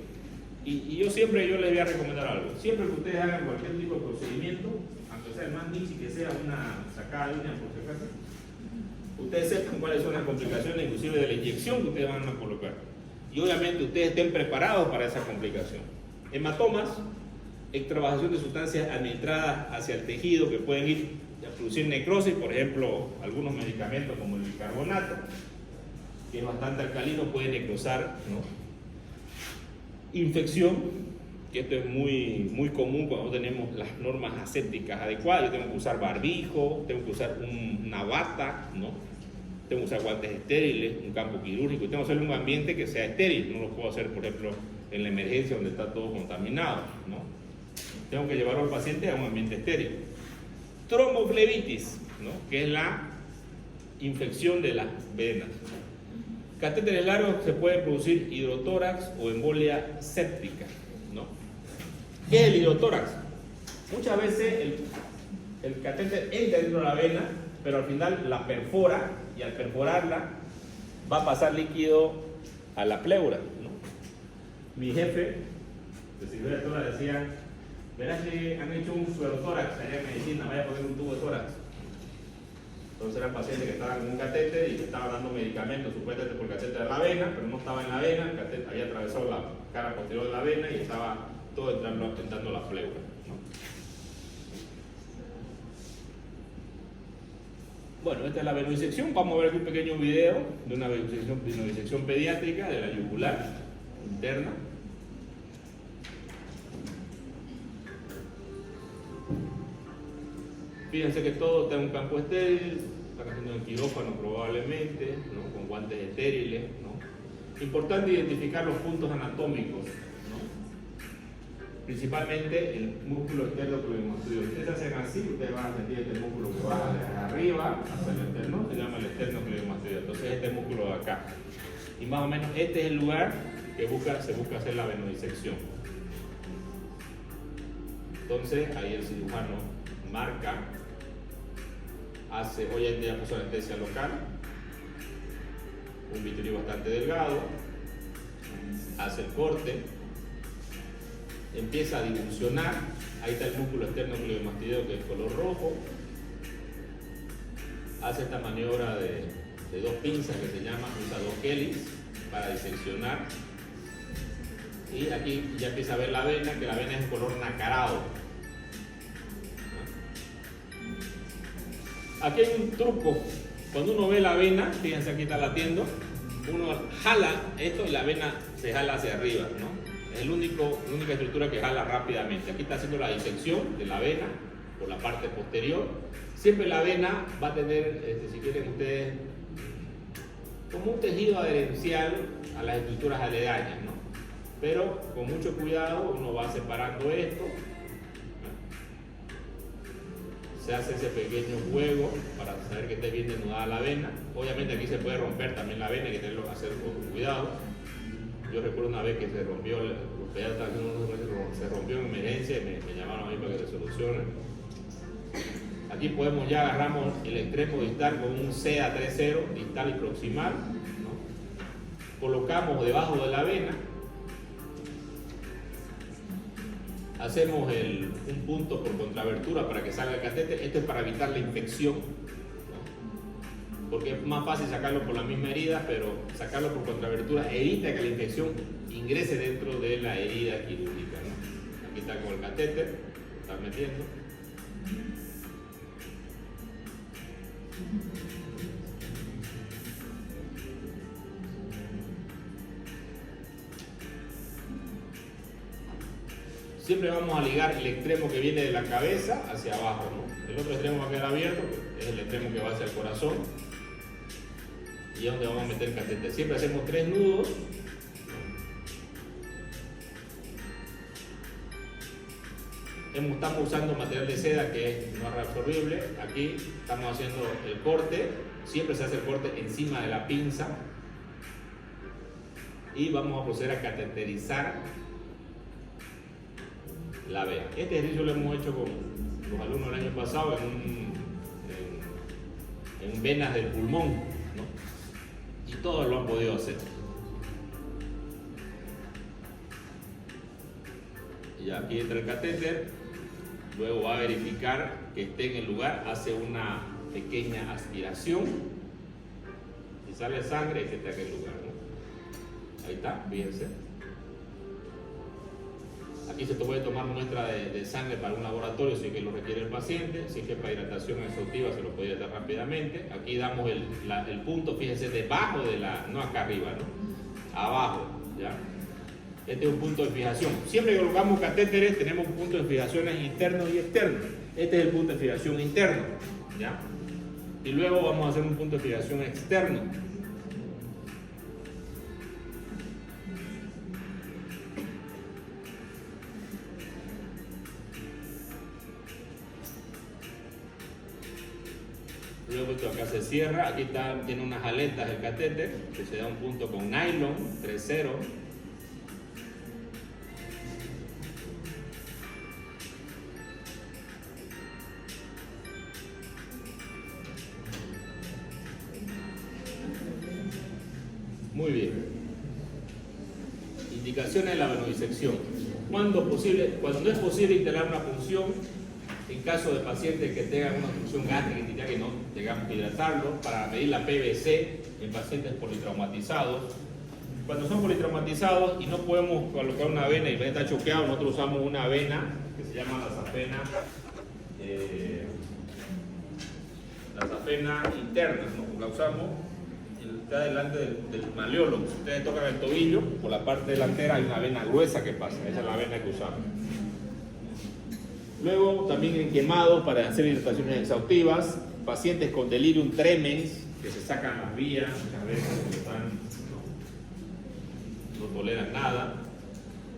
Y yo les voy a recomendar algo. Siempre que ustedes hagan cualquier tipo de procedimiento, aunque sea el más niche y que sea una sacada de uña, por si acaso, ustedes sepan cuáles son las complicaciones, inclusive de la inyección que ustedes van a colocar. Y obviamente ustedes estén preparados para esa complicación. Hematomas, extravasación de sustancias administradas hacia el tejido que pueden ir a producir necrosis, por ejemplo, algunos medicamentos como el bicarbonato, que es bastante alcalino, puede necrosar, ¿no? Infección, que esto es muy común cuando no tenemos las normas asépticas adecuadas. Yo tengo que usar barbijo, tengo que usar una bata, ¿no? Tengo que usar guantes estériles, un campo quirúrgico, y tengo que hacer un ambiente que sea estéril. No lo puedo hacer, por ejemplo, en la emergencia donde está todo contaminado, ¿no? Tengo que llevarlo al paciente a un ambiente estéril. Tromboflebitis, ¿no? Que es la infección de las venas. Catéteres largos, se puede producir hidrotórax o embolia séptica, ¿no? ¿Qué es el hidrotórax? Muchas veces el catéter entra dentro de la vena, pero al final la perfora, y al perforarla va a pasar líquido a la pleura, ¿no? Mi jefe de cirugía tórax decía: verás que han hecho un suerotórax allá en medicina, vaya a poner un tubo de tórax. Entonces eran pacientes que estaban en un catéter y que estaban dando medicamentos supuestamente por el catéter de la vena, pero no estaba en la vena, el catéter había atravesado la cara posterior de la vena y estaba todo entrando la pleura, ¿no? Bueno, esta es la venodisección. Vamos a ver aquí un pequeño video de una venodisección pediátrica de la yugular interna. Fíjense que todo está en un campo estéril, están haciendo en quirófano probablemente, ¿no? Con guantes estériles, ¿no? Importante identificar los puntos anatómicos, ¿no? Principalmente el músculo esternocleidomastoideo. Ustedes hacen así, ustedes van a sentir este músculo que baja de arriba hacia el esterno, se llama el esternocleidomastoideo. Entonces este músculo de acá. Y más o menos este es el lugar que se busca hacer la venodisección. Entonces ahí el cirujano marca, hace, hoy en día puso anestesia local, un bisturí bastante delgado, hace el corte, empieza a dilucionar, ahí está el músculo esternocleidomastoideo que es color rojo, hace esta maniobra de dos pinzas que se llama, usa dos Kellys para diseccionar, y aquí ya empieza a ver la vena, que la vena es color nacarado. Aquí hay un truco. Cuando uno ve la vena, fíjense, aquí está latiendo, uno jala esto y la vena se jala hacia arriba, ¿no? Es la única estructura que jala rápidamente. Aquí está haciendo la disección de la vena por la parte posterior. Siempre la vena va a tener, si quieren ustedes, como un tejido adherencial a las estructuras aledañas, ¿no? Pero con mucho cuidado uno va separando esto. Se hace ese pequeño juego para saber que esté bien desnudada la vena. Obviamente aquí se puede romper también la vena, hay que tenerlo que hacer con cuidado. Yo recuerdo una vez que se rompió, se rompió en emergencia y me llamaron a mí para que se solucione. Aquí podemos ya agarramos el extremo distal con un CA30 distal y proximal, ¿no? Colocamos debajo de la vena. Hacemos un punto por contrabertura para que salga el catéter. Esto es para evitar la infección, ¿no? Porque es más fácil sacarlo por la misma herida, pero sacarlo por contrabertura evita que la infección ingrese dentro de la herida quirúrgica, ¿no? Aquí está con el catéter, lo están metiendo. Siempre vamos a ligar el extremo que viene de la cabeza hacia abajo, ¿no? El otro extremo va a quedar abierto, es el extremo que va hacia el corazón. Y es donde vamos a meter el catéter. Siempre hacemos 3 nudos. Estamos usando material de seda que es no reabsorbible. Aquí estamos haciendo el corte. Siempre se hace el corte encima de la pinza. Y vamos a proceder a cateterizar la vena. Este ejercicio lo hemos hecho con los alumnos el año pasado en venas del pulmón, ¿no? Y todos lo han podido hacer. Y aquí entra el catéter, luego va a verificar que esté en el lugar, hace una pequeña aspiración y sale sangre que está en el lugar, ¿no? Ahí está, fíjense. Aquí se puede tomar muestra de sangre para un laboratorio si es que lo requiere el paciente, si es que para hidratación exhaustiva se lo puede dar rápidamente. Aquí damos el punto, fíjense, debajo de no acá arriba, ¿no? Abajo, ¿ya? Este es un punto de fijación. Siempre que colocamos catéteres tenemos un punto de fijaciones internos y externos. Este es el punto de fijación interno, ¿ya? Y luego vamos a hacer un punto de fijación externo. Luego esto acá se cierra, aquí tiene unas aletas el catéter, que se da un punto con nylon 3.0. Muy bien. Indicaciones de la venodisección. Cuando no es posible instalar una punción, En caso de pacientes que tengan una obstrucción gástrica que no tengamos que hidratarlo, para medir la PVC en pacientes politraumatizados. Cuando son politraumatizados y no podemos colocar una vena y el paciente está choqueado, nosotros usamos una vena que se llama la safena interna, ¿no? La usamos está delante del maleolo. Si ustedes tocan el tobillo, por la parte delantera hay una vena gruesa que pasa, esa es la vena que usamos. Luego también en quemados para hacer hidrataciones exhaustivas, pacientes con delirium tremens, que se sacan las vías, muchas veces no toleran nada,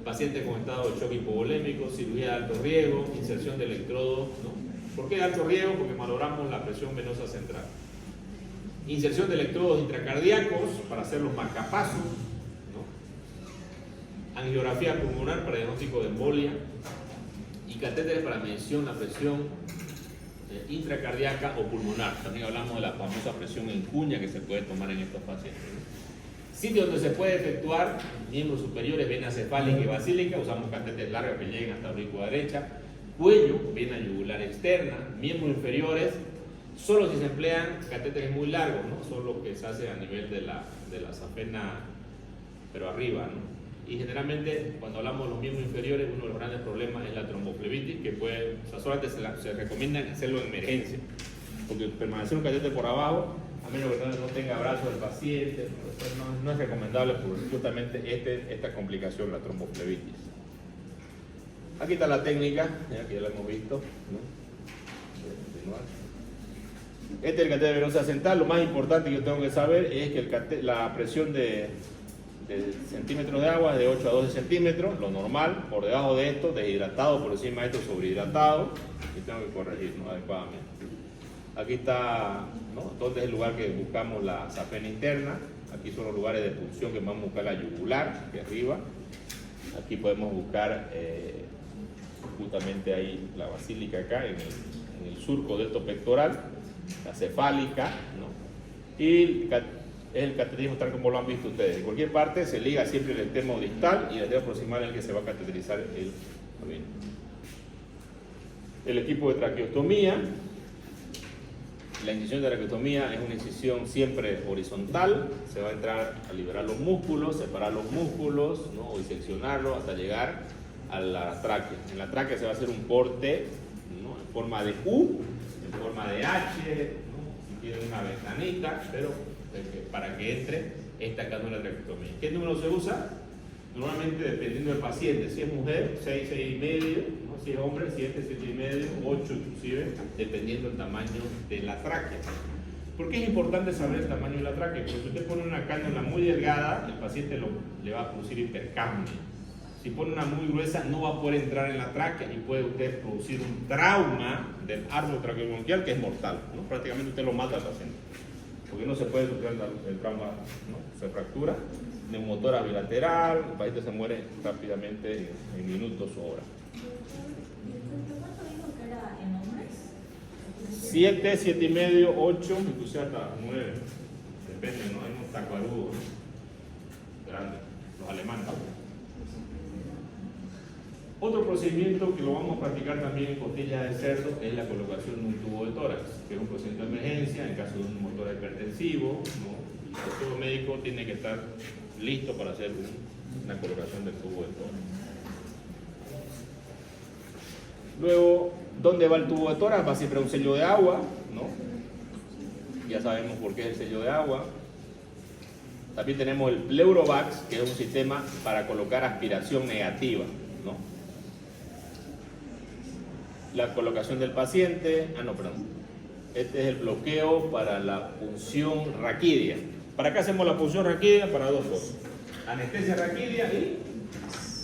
pacientes con estado de choque hipovolémico, cirugía de alto riesgo, inserción de electrodos, ¿no? ¿Por qué de alto riesgo? Porque malogramos la presión venosa central. Inserción de electrodos intracardíacos para hacer los marcapasos, ¿no? Angiografía pulmonar para diagnóstico de embolia y catéteres para medición la presión intracardíaca o pulmonar. También hablamos de la famosa presión en cuña que se puede tomar en estos pacientes. Sitio donde se puede efectuar miembros superiores, vena cefálica y basílica, usamos catéteres largas que lleguen hasta la aurícula derecha, cuello, vena yugular externa, miembros inferiores, solo si se emplean catéteres muy largos, ¿no? Son los que se hacen a nivel de la safena, pero arriba, ¿no? Y generalmente cuando hablamos de los miembros inferiores, uno de los grandes problemas es la tromboflebitis, que puede, o sea, solamente se recomienda hacerlo en emergencia, porque permanecer un catéter por abajo, a menos que no tenga brazo del paciente, no es recomendable por justamente esta complicación, la tromboflebitis. Aquí está la técnica, que ya la hemos visto, ¿no? Este es el catéter venosa central. Lo más importante que yo tengo que saber es que la presión de centímetros de agua es de 8 a 12 centímetros, lo normal. Por debajo de esto, deshidratado, por encima de esto, sobrehidratado, y tengo que corregirlo adecuadamente. Aquí está, ¿no?, donde es el lugar que buscamos la safena interna. Aquí son los lugares de punción que vamos a buscar la yugular, aquí arriba. Aquí podemos buscar justamente ahí la basílica acá, en el surco deltopectoral, la cefálica, ¿no? Y el cateterismo tal como lo han visto ustedes. En cualquier parte se liga siempre el extremo distal y el dedo proximal en el que se va a cateterizar el equipo de traqueostomía. La incisión de traqueostomía es una incisión siempre horizontal, se va a entrar a liberar los músculos, separar los músculos, ¿no?, o diseccionarlos hasta llegar a la tráquea. En la tráquea se va a hacer un corte, ¿no?, en forma de U, en forma de H, ¿no?, si tiene una ventanita, pero para que entre esta cánula de traqueostomía. ¿Qué número se usa? Normalmente dependiendo del paciente, si es mujer, 6, 6 y medio, ¿no?, si es hombre, 7, 7 y medio, 8 inclusive, dependiendo del tamaño de la tráquea. ¿Por qué es importante saber el tamaño de la tráquea? Porque si usted pone una cánula muy delgada, el paciente le va a producir hipercapnia. Si pone una muy gruesa, no va a poder entrar en la tráquea y puede usted producir un trauma del árbol traqueobronquial que es mortal, ¿no? Prácticamente usted lo mata al paciente, porque no se puede sufrir el trauma, ¿no? Se fractura, neumotora bilateral, el paciente se muere rápidamente en minutos o horas. ¿Cuánto dijo que era en hombres? 7, 7 y medio, 8, inclusive hasta 9, depende, ¿no? Hay unos tacuarudos grandes, los alemanes. Otro procedimiento que lo vamos a practicar también en costillas de cerdo es la colocación de un tubo de tórax, que es un procedimiento de emergencia en caso de un motor hipertensivo, ¿no? Y todo médico tiene que estar listo para hacer una colocación del tubo de tórax. Luego, ¿dónde va el tubo de tórax? Va siempre a un sello de agua, ¿no? Ya sabemos por qué es el sello de agua. También tenemos el Pleurovax, que es un sistema para colocar aspiración negativa, ¿no? La colocación del paciente, este es el bloqueo para la punción raquídea. ¿Para qué hacemos la punción raquídea? Para dos cosas: anestesia raquídea y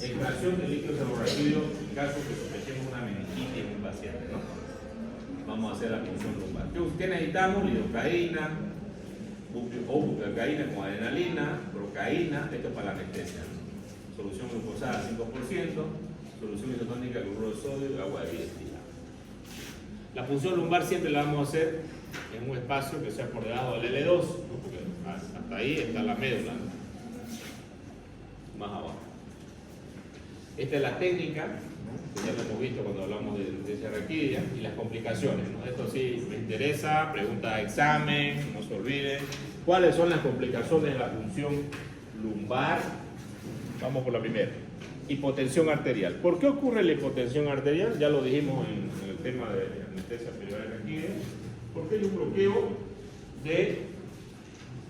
extracción del líquido seborraquídeo en caso que sospechemos una meningitis en un paciente, ¿no? Vamos a hacer la punción lumbar. ¿Qué necesitamos? Lidocaína o bupropicaína con adrenalina, procaína, esto es para la anestesia, ¿no? Solución glucosada 5%, solución isotónica, cloruro de sodio y agua de bietina. La punción lumbar siempre la vamos a hacer en un espacio que sea por debajo del L2, ¿no? Porque hasta ahí está la médula, ¿no? Más abajo. Esta es la técnica, ¿no? Que ya lo hemos visto cuando hablamos de anestesia raquídea, y las complicaciones, ¿no? Esto sí me interesa, pregunta de examen, no se olviden. ¿Cuáles son las complicaciones de la punción lumbar? Vamos por la primera. Hipotensión arterial. ¿Por qué ocurre la hipotensión arterial? Ya lo dijimos en el tema de anestesia peridural raquídea. Porque hay un bloqueo de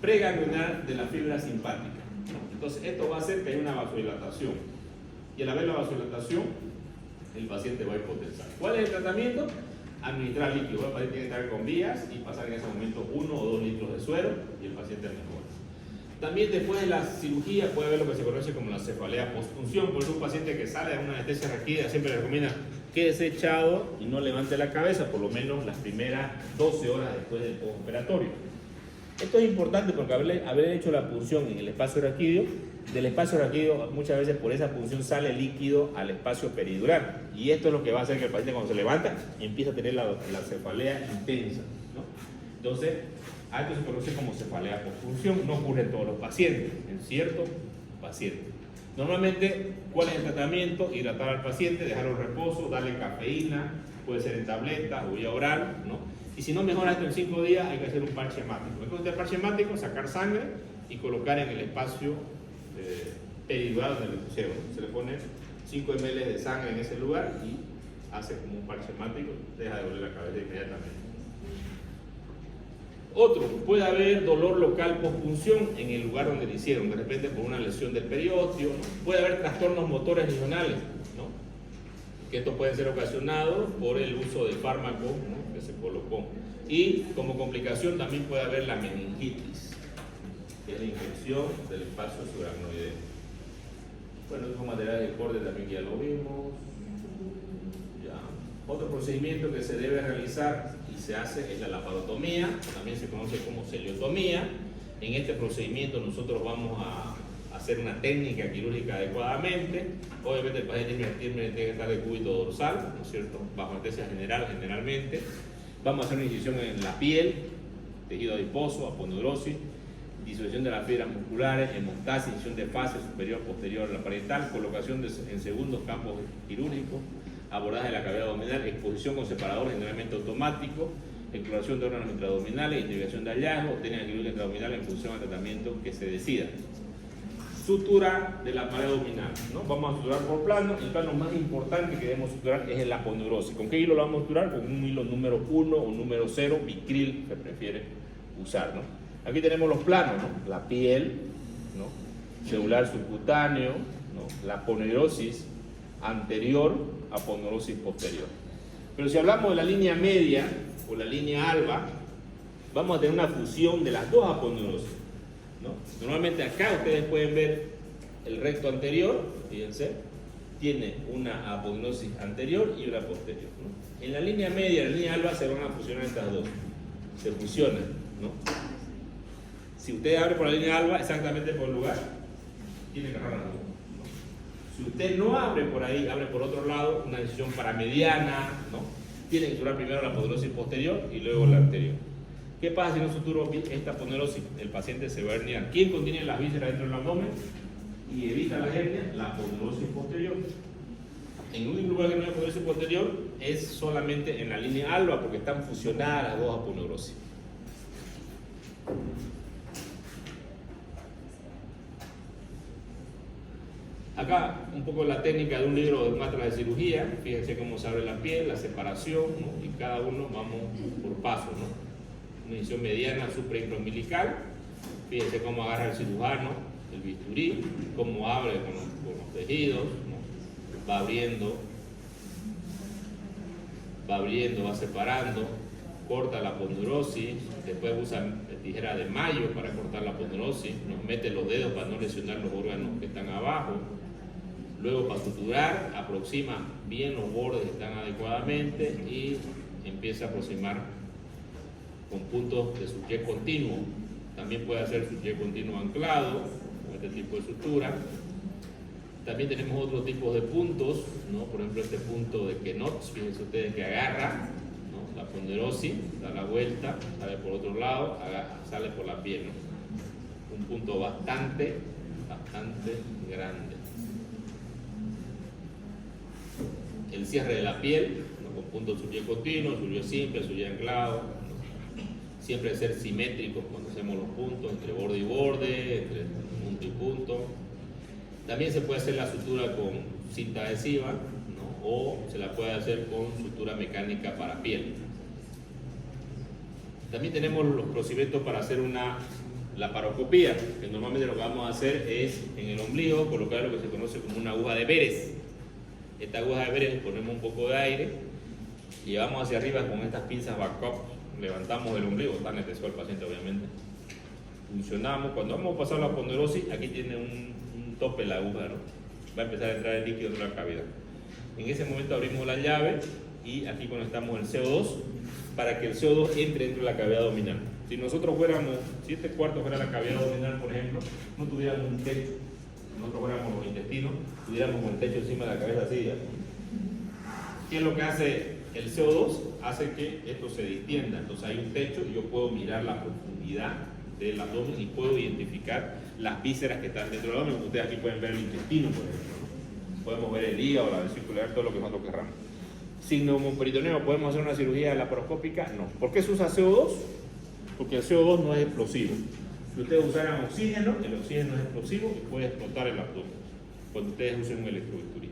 preganglionar de la fibra simpática. Entonces esto va a hacer que haya una vasodilatación, y al haber la vasodilatación el paciente va a hipotensar. ¿Cuál es el tratamiento? Administrar líquido. El paciente tiene que estar con vías y pasar en ese momento 1 o 2 litros de suero y el paciente mejora. También después de la cirugía puede haber lo que se conoce como la cefalea postpunción. Por eso un paciente que sale de una anestesia raquídea siempre le recomienda quédese echado y no levante la cabeza por lo menos las primeras 12 horas después del postoperatorio. Esto es importante porque haber hecho la punción en el espacio raquídeo, del espacio raquídeo muchas veces por esa punción sale líquido al espacio peridural, y esto es lo que va a hacer que el paciente cuando se levanta empiece a tener la cefalea intensa, ¿no? Entonces, a esto se conoce como cefalea postpunción. No ocurre en todos los pacientes, en ciertos pacientes. Normalmente, ¿cuál es el tratamiento? Hidratar al paciente, dejarlo en reposo, darle cafeína, puede ser en tableta o vía oral, ¿no? Y si no mejora esto en 5 días, hay que hacer un parche hemático. Entonces, el parche hemático, sacar sangre y colocar en el espacio peridural donde le pusieron. Se le pone 5 ml de sangre en ese lugar y hace como un parche hemático, deja de doler la cabeza inmediatamente. Otro, puede haber dolor local postpunción en el lugar donde le hicieron, de repente por una lesión del periósteo, ¿no? Puede haber trastornos motores regionales, ¿no? Que esto puede ser ocasionado por el uso de fármaco, ¿no? Que se colocó. Y como complicación también puede haber la meningitis, que es la infección del espacio subaracnoideo. Bueno, estos materiales de corte también ya lo vimos. Ya. Otro procedimiento que se debe realizar y se hace es la laparotomía, también se conoce como celiotomía. En este procedimiento nosotros vamos a hacer una técnica quirúrgica adecuadamente. Obviamente el paciente tiene que estar de cúbito dorsal, ¿no es cierto? Bajo anestesia general generalmente. Vamos a hacer una incisión en la piel, tejido adiposo, aponeurosis, disolución de las fibras musculares, hemostasis, incisión de fase superior, posterior a la parietal, colocación en segundos campos quirúrgicos, abordaje de la cavidad abdominal, exposición con separador generalmente automático, exploración de órganos intraabdominales, investigación de hallazgos, técnica quirúrgica intraabdominal en función al tratamiento que se decida. Sutura de la pared abdominal, ¿no? Vamos a suturar por plano. El plano más importante que debemos suturar es el aponeurosis. ¿Con qué hilo lo vamos a suturar? Con un hilo número 1 o número 0, bicril, se prefiere usar, ¿no? Aquí tenemos los planos, ¿no? La piel, ¿no? Celular subcutáneo, ¿no? La aponeurosis anterior, aponeurosis posterior. Pero si hablamos de la línea media o la línea alba, vamos a tener una fusión de las dos aponeurosis, ¿no? Normalmente acá ustedes pueden ver el recto anterior, fíjense, tiene una aponeurosis anterior y una posterior, ¿no? En la línea media y la línea alba se van a fusionar estas dos, se fusionan, ¿no? Si usted abre por la línea alba, exactamente por el lugar, tiene que agarrar las dos, ¿no? Si usted no abre por ahí, abre por otro lado, una incisión paramediana, ¿no? Tiene que suturar primero la aponeurosis posterior y luego la anterior. ¿Qué pasa si no suturo esta aponeurosis? El paciente se va a herniar. ¿Quién contiene las vísceras dentro del abdomen y evita la hernia? La aponeurosis posterior. En un lugar que no hay aponeurosis posterior es solamente en la línea alba, porque están fusionadas las dos aponeurosis. Acá un poco la técnica de un libro de maestras de cirugía. Fíjense cómo se abre la piel, la separación, ¿no? Y cada uno vamos por pasos, ¿no? Una incisión mediana supraintraumbilical. Fíjense cómo agarra el cirujano el bisturí, cómo abre con los tejidos, ¿no? Va abriendo, va separando, corta la aponeurosis, después usa tijera de mayo para cortar la aponeurosis, nos mete los dedos para no lesionar los órganos que están abajo. Luego, para suturar, aproxima bien los bordes que están adecuadamente y empieza a aproximar con puntos de suture continuo. También puede hacer suture continuo anclado con este tipo de sutura. También tenemos otros tipos de puntos, ¿no? Por ejemplo, este punto de Knox, fíjense ustedes que agarra, ¿no? La aponeurosis, da la vuelta, sale por otro lado, sale por la piel, ¿no? Un punto bastante grande. cierre de la piel, ¿no? Con punto surgido continuo, surgido simple, surgido anclado, ¿no? Siempre ser simétricos cuando hacemos los puntos, entre borde y borde, entre punto y punto. También se puede hacer la sutura con cinta adhesiva, ¿no? O se la puede hacer con sutura mecánica para piel. También tenemos los procedimientos para hacer una laparoscopía, que normalmente lo que vamos a hacer es en el ombligo colocar lo que se conoce como una aguja de Beres. Esta aguja de Beres ponemos un poco de aire y llevamos hacia arriba con estas pinzas backup, levantamos el ombligo, está anestesiado el paciente obviamente. Funcionamos, cuando vamos a pasar la ponderosis, aquí tiene un tope la aguja, ¿no? Va a empezar a entrar el líquido dentro de la cavidad. En ese momento abrimos la llave y aquí conectamos el CO2 para que el CO2 entre dentro de la cavidad abdominal. Si nosotros fuéramos, si este cuarto fuera la cavidad abdominal, por ejemplo, no tuviéramos un techo, nosotros fuéramos los intestinos, tuviéramos un techo encima de la cabeza así, ¿ya? ¿Qué es lo que hace el CO2? Hace que esto se distienda, entonces hay un techo y yo puedo mirar la profundidad del abdomen y puedo identificar las vísceras que están dentro del abdomen. Ustedes aquí pueden ver el intestino, por ejemplo, ¿no? Podemos ver el hígado, la vesícula, todo lo que nosotros querramos. Sin neumoperitoneo, ¿podemos hacer una cirugía laparoscópica? No. ¿Por qué se usa CO2? Porque el CO2 no es explosivo. Si ustedes usaran oxígeno, el oxígeno es explosivo y puede explotar el abdomen cuando ustedes usen un electrobisturí.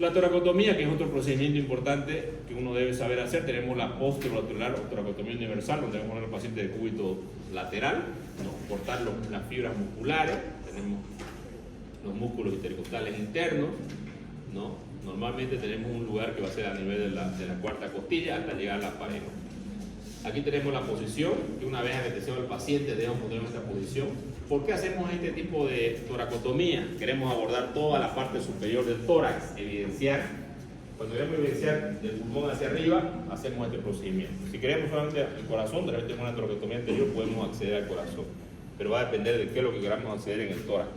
La toracotomía, que es otro procedimiento importante que uno debe saber hacer, tenemos la posterolateral o toracotomía universal, donde vamos a poner al paciente de cúbito lateral, ¿no? Cortar las fibras musculares, tenemos los músculos intercostales internos, ¿no? Normalmente tenemos un lugar que va a ser a nivel de la cuarta costilla hasta llegar a la pared. Aquí tenemos la posición, que una vez anestesiado al paciente debemos poner nuestra posición. ¿Por qué hacemos este tipo de toracotomía? Queremos abordar toda la parte superior del tórax, evidenciar. Cuando queremos evidenciar del pulmón hacia arriba, hacemos este procedimiento. Si queremos solamente el corazón, de repente con una toracotomía anterior podemos acceder al corazón, pero va a depender de qué es lo que queramos acceder en el tórax.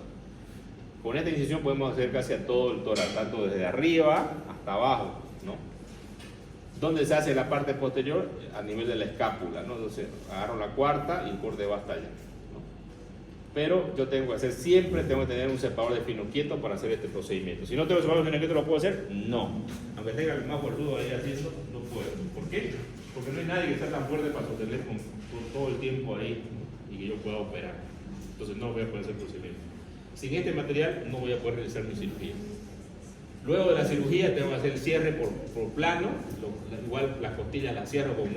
Con esta incisión podemos acceder casi a todo el tórax, tanto desde arriba hasta abajo, ¿no? ¿Dónde se hace la parte posterior? A nivel de la escápula, ¿no? Entonces agarro la cuarta y el corte va hasta allá, ¿no? Pero yo tengo que hacer siempre, tengo que tener un separador de fino quieto para hacer este procedimiento. Si no tengo separador de fino quieto, ¿lo puedo hacer? No. Aunque tenga el más gordudo ahí haciendo, no puedo. ¿Por qué? Porque no hay nadie que sea tan fuerte para sostener con todo el tiempo ahí, ¿no? Y que yo pueda operar. Entonces no voy a poder hacer procedimiento. Sin este material no voy a poder realizar mi cirugía. Luego de la cirugía tengo que hacer el cierre por plano, igual las costillas las cierro con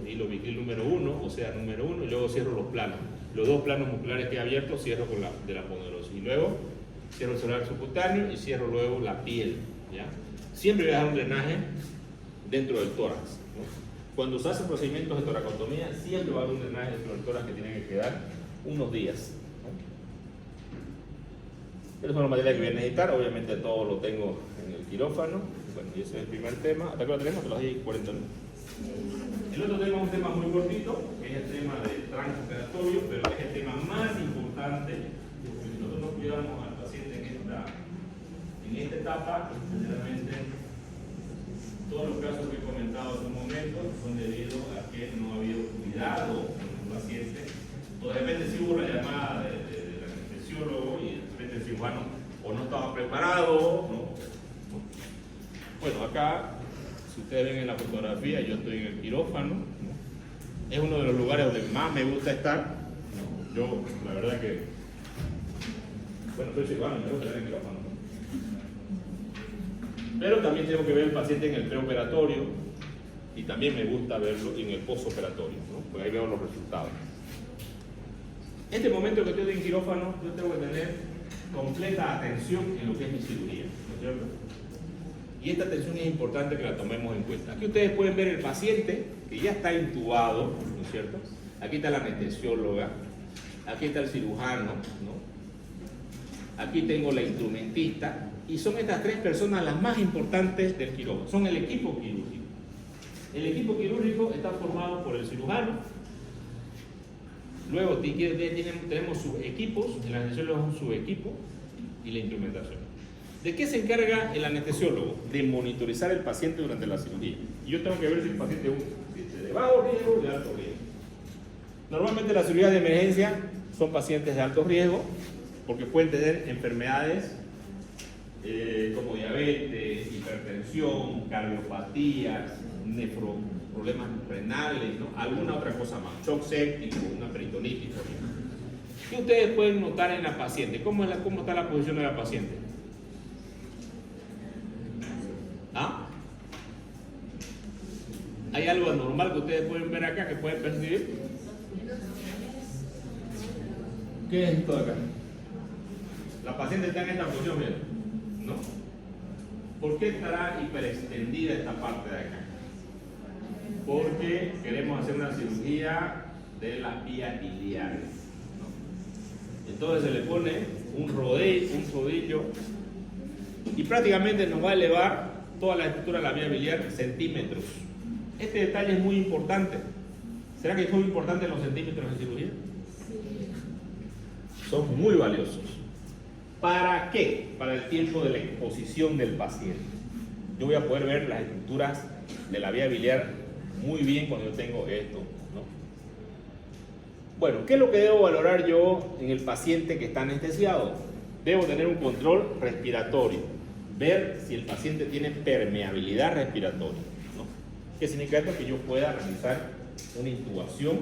hilo vitril número 1, o sea, número 1, y luego cierro los planos. Los dos planos musculares que he abierto cierro con de la ponderosis. Y luego cierro el celular subcutáneo y cierro luego la piel, ¿ya? Siempre voy a dejar un drenaje dentro del tórax, ¿no? Cuando se hacen procedimientos de toracotomía, siempre va a haber un drenaje dentro del tórax que tiene que quedar unos días. Estos son los materiales que voy a necesitar, obviamente todo lo tengo en el quirófano. Bueno, y ese es el primer tema. ¿Hasta qué lo tenemos? Te los di 40 minutos. El otro tema es un tema muy cortito, que es el tema del transoperatorio, pero es el tema más importante, porque si nosotros cuidamos al paciente en esta etapa, generalmente todos los casos que he comentado hace un momento son debido a que no ha habido cuidado con el paciente, o de repente si hubo la llamada del anestesiólogo y de repente el cirujano o no estaba preparado, ¿no? Bueno, acá, si ustedes ven en la fotografía, yo estoy en el quirófano, ¿no? Es uno de los lugares donde más me gusta estar, ¿no? Yo, la verdad que, bueno, soy cirujano, me gusta estar en el quirófano, ¿no? Pero también tengo que ver al paciente en el preoperatorio y también me gusta verlo en el postoperatorio, ¿no? Porque ahí veo los resultados. Este momento que estoy en quirófano, yo tengo que tener completa atención en lo que es mi cirugía, ¿no es cierto? Y esta atención es importante que la tomemos en cuenta. Aquí ustedes pueden ver el paciente que ya está intubado, ¿no es cierto? Aquí está la anestesióloga, aquí está el cirujano, ¿no? Aquí tengo la instrumentista, y son estas tres personas las más importantes del quirófano, son el equipo quirúrgico. El equipo quirúrgico está formado por el cirujano, luego tenemos sus equipos, el anestesiólogo es su equipo y la instrumentación. ¿De qué se encarga el anestesiólogo? De monitorizar el paciente durante la cirugía. Y yo tengo que ver si el paciente es de bajo riesgo o de alto riesgo. Normalmente las cirugías de emergencia son pacientes de alto riesgo porque pueden tener enfermedades como diabetes, hipertensión, cardiopatías, problemas renales, ¿no? Alguna otra cosa más, shock séptico, una peritonitis, por ejemplo. ¿Qué ustedes pueden notar en la paciente? ¿Cómo está la posición de la paciente? ¿Ah? ¿Hay algo anormal que ustedes pueden ver acá, que pueden percibir? ¿Qué es esto de acá? La paciente está en esta posición, miren, ¿no? ¿Por qué estará hiperextendida esta parte de acá? Porque queremos hacer una cirugía de las vías biliares, ¿no? Entonces se le pone un rodillo y prácticamente nos va a elevar toda la estructura de la vía biliar centímetros. Este detalle es muy importante. ¿Será que son importantes los centímetros en cirugía? Sí. Son muy valiosos. ¿Para qué? Para el tiempo de la exposición del paciente. Yo voy a poder ver las estructuras de la vía biliar muy bien cuando yo tengo esto, ¿no? Bueno, ¿qué es lo que debo valorar yo en el paciente que está anestesiado? Debo tener un control respiratorio, ver si el paciente tiene permeabilidad respiratoria, ¿no? ¿Qué significa esto? Que yo pueda realizar una intubación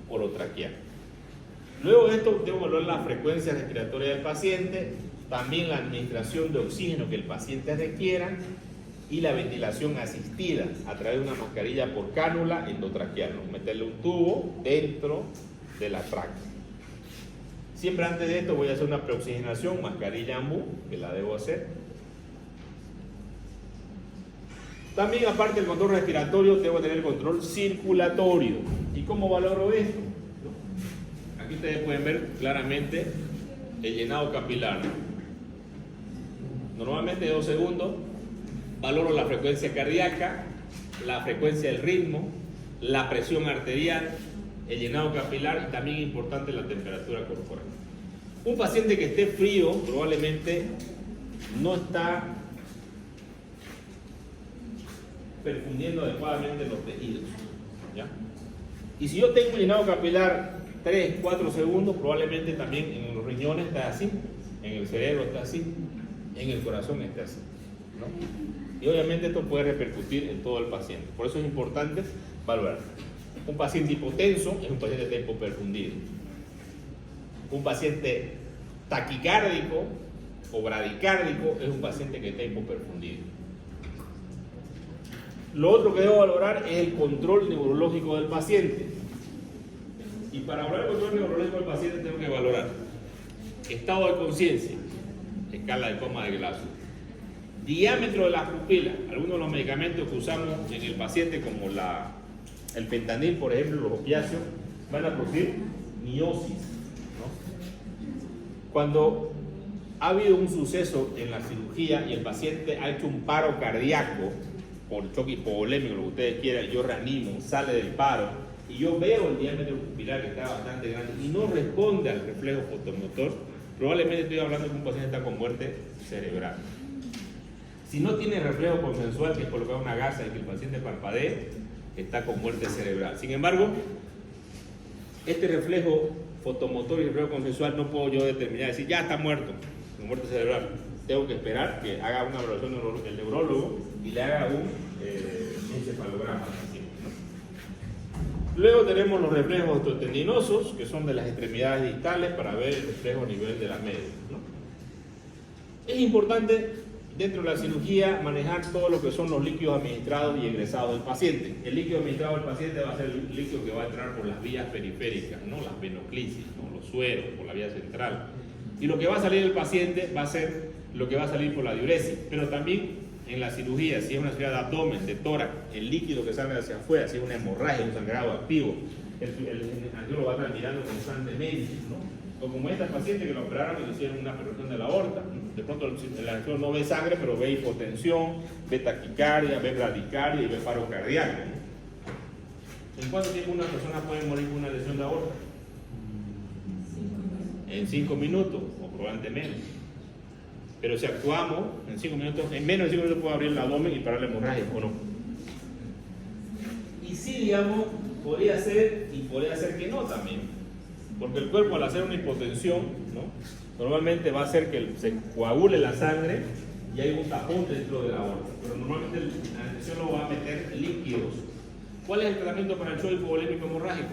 orotraqueal. Luego de esto debo valorar la frecuencia respiratoria del paciente, también la administración de oxígeno que el paciente requiera y la ventilación asistida a través de una mascarilla por cánula endotraqueal, ¿no? Meterle un tubo dentro de la tráquea. Siempre antes de esto voy a hacer una preoxigenación, mascarilla AMBU, que la debo hacer. También aparte del control respiratorio, debo tener el control circulatorio. ¿Y cómo valoro esto? Aquí ustedes pueden ver claramente el llenado capilar. Normalmente de 2 segundos valoro la frecuencia cardíaca, la frecuencia del ritmo, la presión arterial, el llenado capilar y también importante la temperatura corporal. Un paciente que esté frío probablemente no está perfundiendo adecuadamente los tejidos, ¿ya? Y si yo tengo un llenado capilar 3-4 segundos, probablemente también en los riñones está así, en el cerebro está así, en el corazón está así, ¿no? Y obviamente esto puede repercutir en todo el paciente. Por eso es importante valorar. Un paciente hipotenso es un paciente de tempo perfundido. Un paciente taquicárdico o bradicárdico es un paciente que está hipoperfundido. Lo otro que debo valorar es el control neurológico del paciente. Y para valorar el control neurológico del paciente tengo que valorar estado de conciencia, escala de coma de Glasgow, diámetro de las pupilas. Algunos de los medicamentos que usamos en el paciente, como el fentanil, por ejemplo, los opiáceos, van a producir miosis, ¿no? Cuando ha habido un suceso en la cirugía y el paciente ha hecho un paro cardíaco por choque hipovolémico, lo que ustedes quieran, yo reanimo, sale del paro y yo veo el diámetro pupilar que está bastante grande y no responde al reflejo fotomotor, probablemente estoy hablando de que un paciente está con muerte cerebral. Si no tiene reflejo consensual, que es colocar una gasa y que el paciente parpadee, está con muerte cerebral. Sin embargo, este reflejo fotomotor y reflejo consensual no puedo yo determinar, decir ya está muerto, con muerte cerebral. Tengo que esperar que haga una evaluación el neurólogo y le haga un encefalograma. Luego tenemos los reflejos osteotendinosos, que son de las extremidades distales, para ver el reflejo a nivel de la media, ¿no? Es importante dentro de la cirugía manejar todo lo que son los líquidos administrados y egresados del paciente. El líquido administrado del paciente va a ser el líquido que va a entrar por las vías periféricas, ¿no? Las venoclisis, ¿no? Los sueros, por la vía central. Y lo que va a salir del paciente va a ser lo que va a salir por la diuresis. Pero también en la cirugía, si es una cirugía de abdomen, de tórax, el líquido que sale hacia afuera, si es una hemorragia, un sangrado activo, el angiólogo va a estar mirando constantemente, ¿no? O como esta paciente que lo operaron y le hicieron una perfusión de la aorta, ¿no? De pronto el angiólogo no ve sangre, pero ve hipotensión, ve taquicardia, ve bradicardia y ve paro cardíaco, ¿no? ¿En cuánto tiempo una persona puede morir con una lesión de aorta? En 5 minutos, o probablemente menos. Pero si actuamos en 5 minutos, en menos de 5 minutos puedo abrir el abdomen y parar la hemorragia, ¿o no? Y sí, digamos, podría ser y podría ser que no también. Porque el cuerpo, al hacer una hipotensión, ¿no? Normalmente va a hacer que se coagule la sangre y hay un tapón dentro de la aorta. Pero normalmente el anestesiólogo va a meter líquidos. ¿Cuál es el tratamiento para el shock hipovolémico hemorrágico?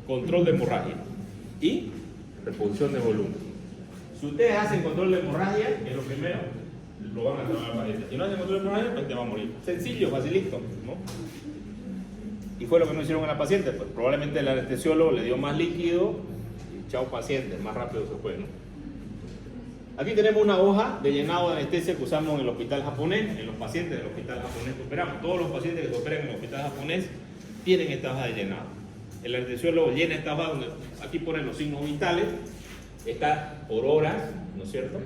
Control de hemorragia y reposición de volumen. Si ustedes hacen control de hemorragia, que es lo primero, lo van a tomar al paciente. Si no hacen control de hemorragia, pues te va a morir. Sencillo, facilito, ¿no? Y fue lo que no hicieron a la paciente, pues probablemente el anestesiólogo le dio más líquido y chao paciente, más rápido se fue, ¿no? Aquí tenemos una hoja de llenado de anestesia que usamos en el hospital japonés, en los pacientes del hospital japonés que operamos. Todos los pacientes que se operan en el hospital japonés tienen esta hoja de llenado. El anestesiólogo llena esta hoja donde aquí ponen los signos vitales, está por horas, ¿no es cierto?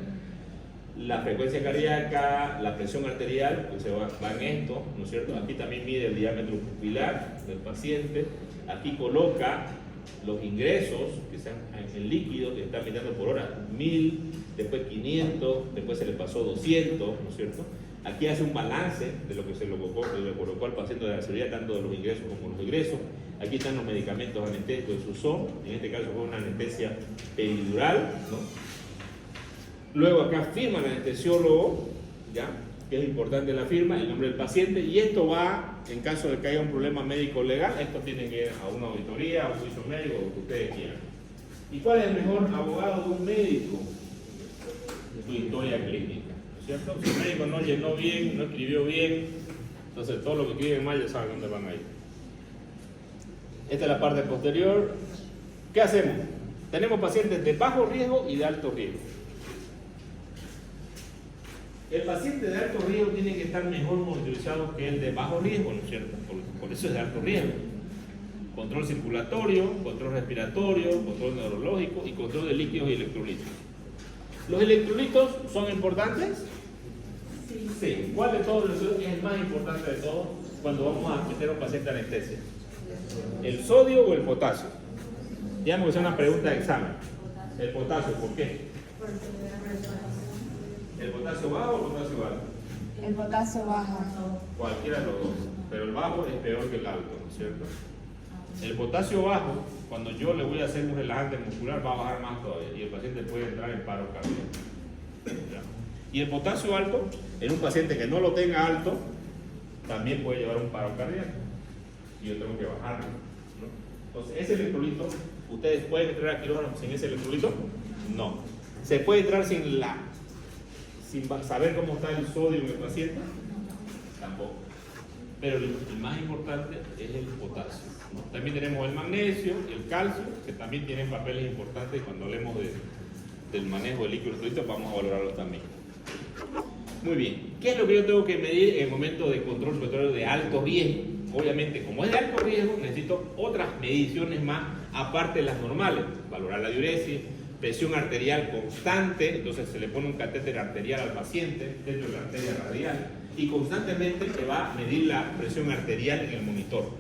La frecuencia cardíaca, la presión arterial, pues se va en esto, ¿no es cierto? Aquí también mide el diámetro pupilar del paciente, aquí coloca los ingresos, que sean en líquido, que están midiendo por hora, 1000, después 500, después se le pasó 200, ¿no es cierto? Aquí hace un balance de lo que se le colocó al paciente de la cirugía, tanto de los ingresos como los egresos. Aquí están los medicamentos anestésicos de su son, en este caso fue una anestesia peridural, ¿no? Luego acá firma el anestesiólogo, ¿ya? Que es importante la firma, el nombre del paciente, y esto va, en caso de que haya un problema médico legal, esto tiene que ir a una auditoría, a un juicio médico, lo que ustedes quieran. ¿Y cuál es el mejor abogado de un médico? Su historia clínica, ¿no es cierto? Si el médico no llenó bien, no escribió bien, entonces todo lo que escriben mal ya saben dónde van a ir. Esta es la parte posterior. ¿Qué hacemos? Tenemos pacientes de bajo riesgo y de alto riesgo. El paciente de alto riesgo tiene que estar mejor monitorizado que el de bajo riesgo, ¿no es cierto? Por eso es de alto riesgo. Control circulatorio, control respiratorio, control neurológico y control de líquidos y electrolitos. ¿Los electrolitos son importantes? Sí. ¿Cuál de todos es el más importante de todos cuando vamos a meter a un paciente anestesia? ¿El sodio o el potasio? Digamos que es una pregunta de examen. El potasio, ¿por qué? ¿El potasio bajo o el potasio alto? El potasio bajo. Cualquiera de los dos, pero el bajo es peor que el alto, ¿no es cierto? El potasio bajo, cuando yo le voy a hacer un relajante muscular, va a bajar más todavía y el paciente puede entrar en paro cardíaco. ¿Ya? Y el potasio alto, en un paciente que no lo tenga alto, también puede llevar un paro cardíaco y yo tengo que bajarlo, ¿no? Entonces, ese electrolito, ¿ustedes pueden entrar a quirófano sin ese electrolito? No. ¿Se puede entrar sin saber cómo está el sodio en el paciente? Tampoco. Pero el más importante es el potasio, ¿no? También tenemos el magnesio y el calcio, que también tienen papeles importantes. Cuando hablemos del manejo del líquido electrolito, vamos a valorarlo también. Muy bien. ¿Qué es lo que yo tengo que medir en el momento de control respiratorio de alto riesgo? Obviamente, como es de alto riesgo, necesito otras mediciones más, aparte de las normales. Valorar la diuresis, presión arterial constante, entonces se le pone un catéter arterial al paciente dentro de la arteria radial y constantemente se va a medir la presión arterial en el monitor.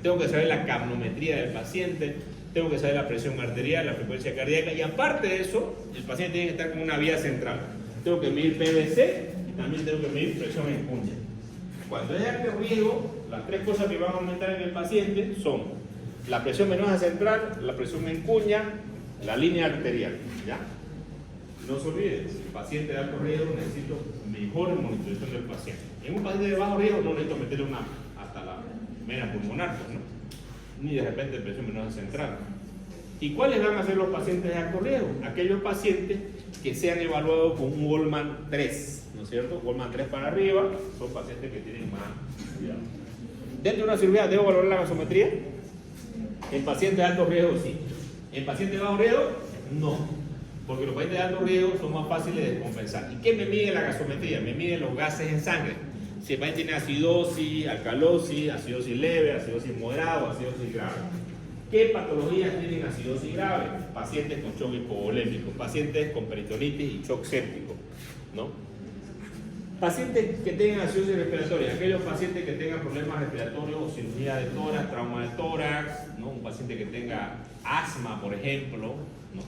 Tengo que saber la capnometría del paciente, tengo que saber la presión arterial, la frecuencia cardíaca y aparte de eso, el paciente tiene que estar con una vía central. Tengo que medir PVC y también tengo que medir presión en cuña. Cuando es de alto riesgo, las tres cosas que van a aumentar en el paciente son la presión venosa central, la presión en cuña, la línea arterial, ¿ya? No se olviden, el paciente de alto riesgo necesito mejor monitorización del paciente. En un paciente de bajo riesgo no necesito meterle una hasta la vena pulmonar, ¿no? Ni de repente presión venosa central. ¿Y cuáles van a ser los pacientes de alto riesgo? Aquellos pacientes que sean evaluados con un Goldman 3, ¿no es cierto? Goldman 3 para arriba son pacientes que tienen más cuidado. Dentro de una cirugía, ¿debo valorar la gasometría? En pacientes de alto riesgo, sí. En pacientes de bajo riesgo, no. Porque los pacientes de alto riesgo son más fáciles de descompensar. ¿Y qué me mide la gasometría? Me mide los gases en sangre. Si el paciente tiene acidosis, alcalosis, acidosis leve, acidosis moderada o acidosis grave. ¿Qué patologías tienen acidosis grave? Pacientes con shock hipovolémico, pacientes con peritonitis y shock séptico, ¿no? Pacientes que tengan acidosis respiratoria, aquellos pacientes que tengan problemas respiratorios, cirugía de tórax, trauma de tórax, ¿no? Un paciente que tenga asma, por ejemplo, ¿no?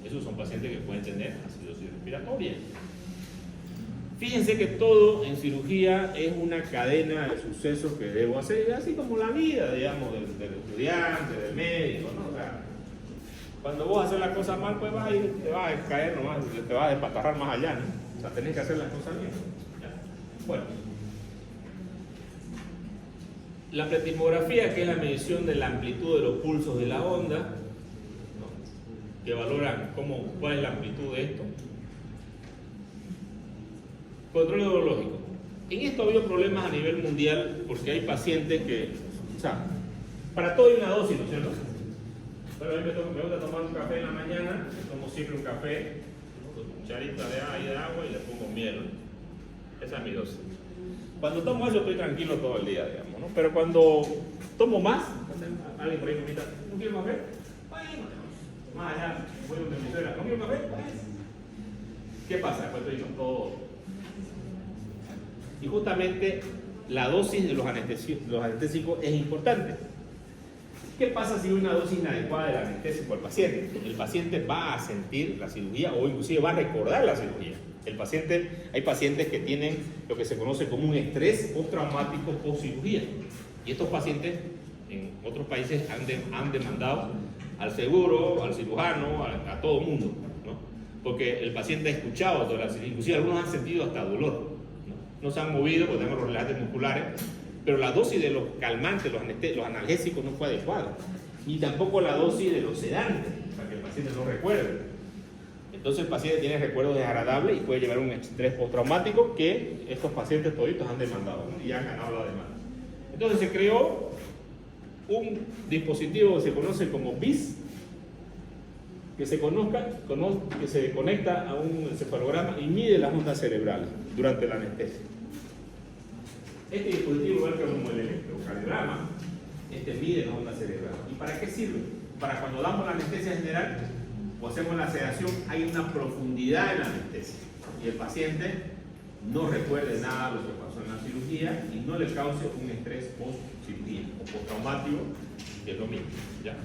Esos son pacientes que pueden tener acidosis respiratoria. Fíjense que todo en cirugía es una cadena de sucesos que debo hacer, así como la vida, digamos, del estudiante, del médico, ¿no? O sea, Cuando vos haces las cosas mal, pues te vas a caer nomás, te vas a despatarrar más allá, ¿no? O sea, tenés que hacer las cosas bien. ¿Ya? Bueno. La pletismografía, que es la medición de la amplitud de los pulsos de la onda, ¿no? Que valora cuál es la amplitud de esto. Control neurológico. En esto ha habido problemas a nivel mundial porque hay pacientes que, o sea, para todo hay una dosis, ¿no es cierto? Bueno, a mí me gusta tomar un café en la mañana, tomo siempre un café, con cucharita de agua y le pongo miel. Esa es mi dosis. Cuando tomo eso estoy tranquilo todo el día, digamos, ¿no? Pero cuando tomo más, alguien por ahí me invita, ¿no quiero café? Bueno, más allá, voy donde mi suegra, ¿no quiero café? Pues. ¿Qué pasa? Después estoy con todo. Y justamente la dosis de los anestésicos es importante. ¿Qué pasa si hay una dosis inadecuada del anestésico al paciente? El paciente va a sentir la cirugía o inclusive va a recordar la cirugía. Hay pacientes que tienen lo que se conoce como un estrés postraumático post-cirugía. Y estos pacientes en otros países han demandado al seguro, al cirujano, a todo el mundo, ¿no? Porque el paciente ha escuchado toda la cirugía, inclusive algunos han sentido hasta dolor. No se han movido porque tenemos los relajantes musculares, pero la dosis de los calmantes, los analgésicos no fue adecuada. Ni tampoco la dosis de los sedantes, para que el paciente no recuerde. Entonces el paciente tiene recuerdos desagradables y puede llevar un estrés postraumático que estos pacientes toditos han demandado, ¿no? Y han ganado la demanda. Entonces se creó un dispositivo que se conoce como BIS, que se conecta a un encefalograma y mide las ondas cerebrales durante la anestesia. Este dispositivo, igual que como el electrocardiograma, mide las ondas cerebrales. ¿Y para qué sirve? Para cuando damos la anestesia general o hacemos la sedación, hay una profundidad en la anestesia y el paciente no recuerde nada de lo que pasó en la cirugía y no le cause un estrés post-cirugía o postraumático, que es lo mismo, ¿ya?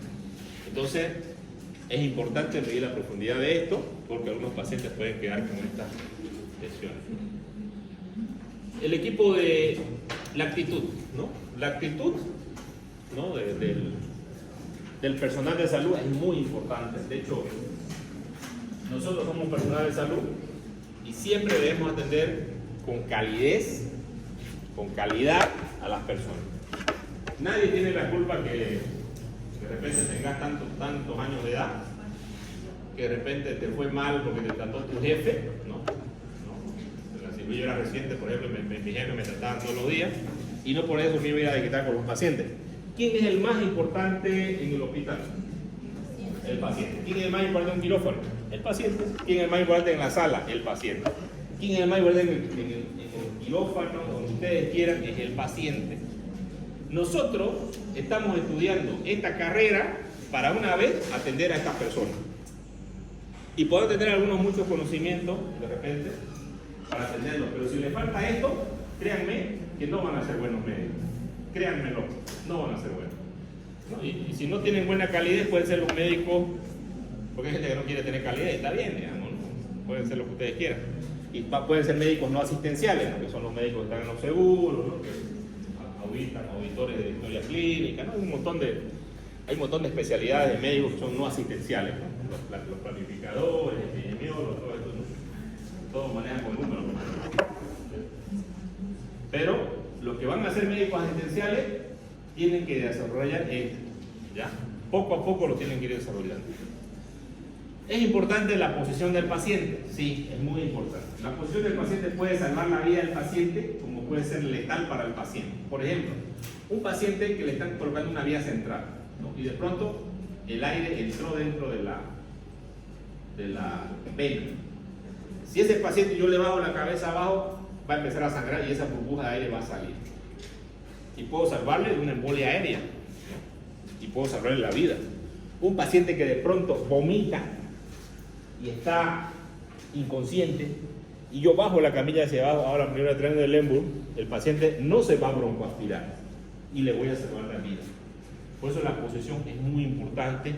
Entonces, es importante medir la profundidad de esto porque algunos pacientes pueden quedar con estas lesiones. El equipo de la actitud, ¿no? La actitud, ¿no? del personal de salud es muy importante. De hecho, nosotros somos personal de salud y siempre debemos atender con calidez, con calidad a las personas. Nadie tiene la culpa que de repente tengas tantos años de edad, que de repente te fue mal porque te trató tu jefe, ¿no? La cirugía era reciente, por ejemplo, mi jefe me trataba todos los días y no por eso me iba a ir a desquitar con los pacientes. ¿Quién es el más importante en el hospital? El paciente. ¿Quién es el más importante en un quirófano? El paciente. ¿Quién es el más importante en la sala? El paciente. ¿Quién es el más importante en el quirófano, donde ustedes quieran? Es el paciente. Nosotros estamos estudiando esta carrera para una vez atender a estas personas. Y poder tener muchos conocimientos, de repente, para atenderlos. Pero si les falta esto, créanme que no van a ser buenos médicos. Créanmelo, no van a ser buenos, ¿no? Y si no tienen buena calidez, pueden ser los médicos, porque hay gente que no quiere tener calidad y está bien, digamos, ¿no? Pueden ser lo que ustedes quieran. Y pueden ser médicos no asistenciales, ¿no? Que son los médicos que están en los seguros, ¿no? Que auditan, auditores de historia clínica, ¿no? Hay un montón de especialidades de médicos que son no asistenciales, ¿no? Los planificadores, epidemiólogos, todo esto, ¿no? Todos manejan con números. Pero los que van a ser médicos asistenciales tienen que desarrollar esto, ¿ya? Poco a poco lo tienen que ir desarrollando. ¿Es importante la posición del paciente? Sí, es muy importante. La posición del paciente puede salvar la vida del paciente como puede ser letal para el paciente. Por ejemplo, un paciente que le están colocando una vía central, ¿no? Y de pronto el aire entró dentro de la vena. Si ese paciente yo le bajo la cabeza abajo, va a empezar a sangrar y esa burbuja de aire va a salir. Y puedo salvarle de una embolia aérea, ¿no? Y puedo salvarle la vida. Un paciente que de pronto vomita y está inconsciente y yo bajo la camilla hacia abajo, ahora me voy a traer del Lemburg, el paciente no se va a broncoaspirar y le voy a salvar la vida. Por eso la posición es muy importante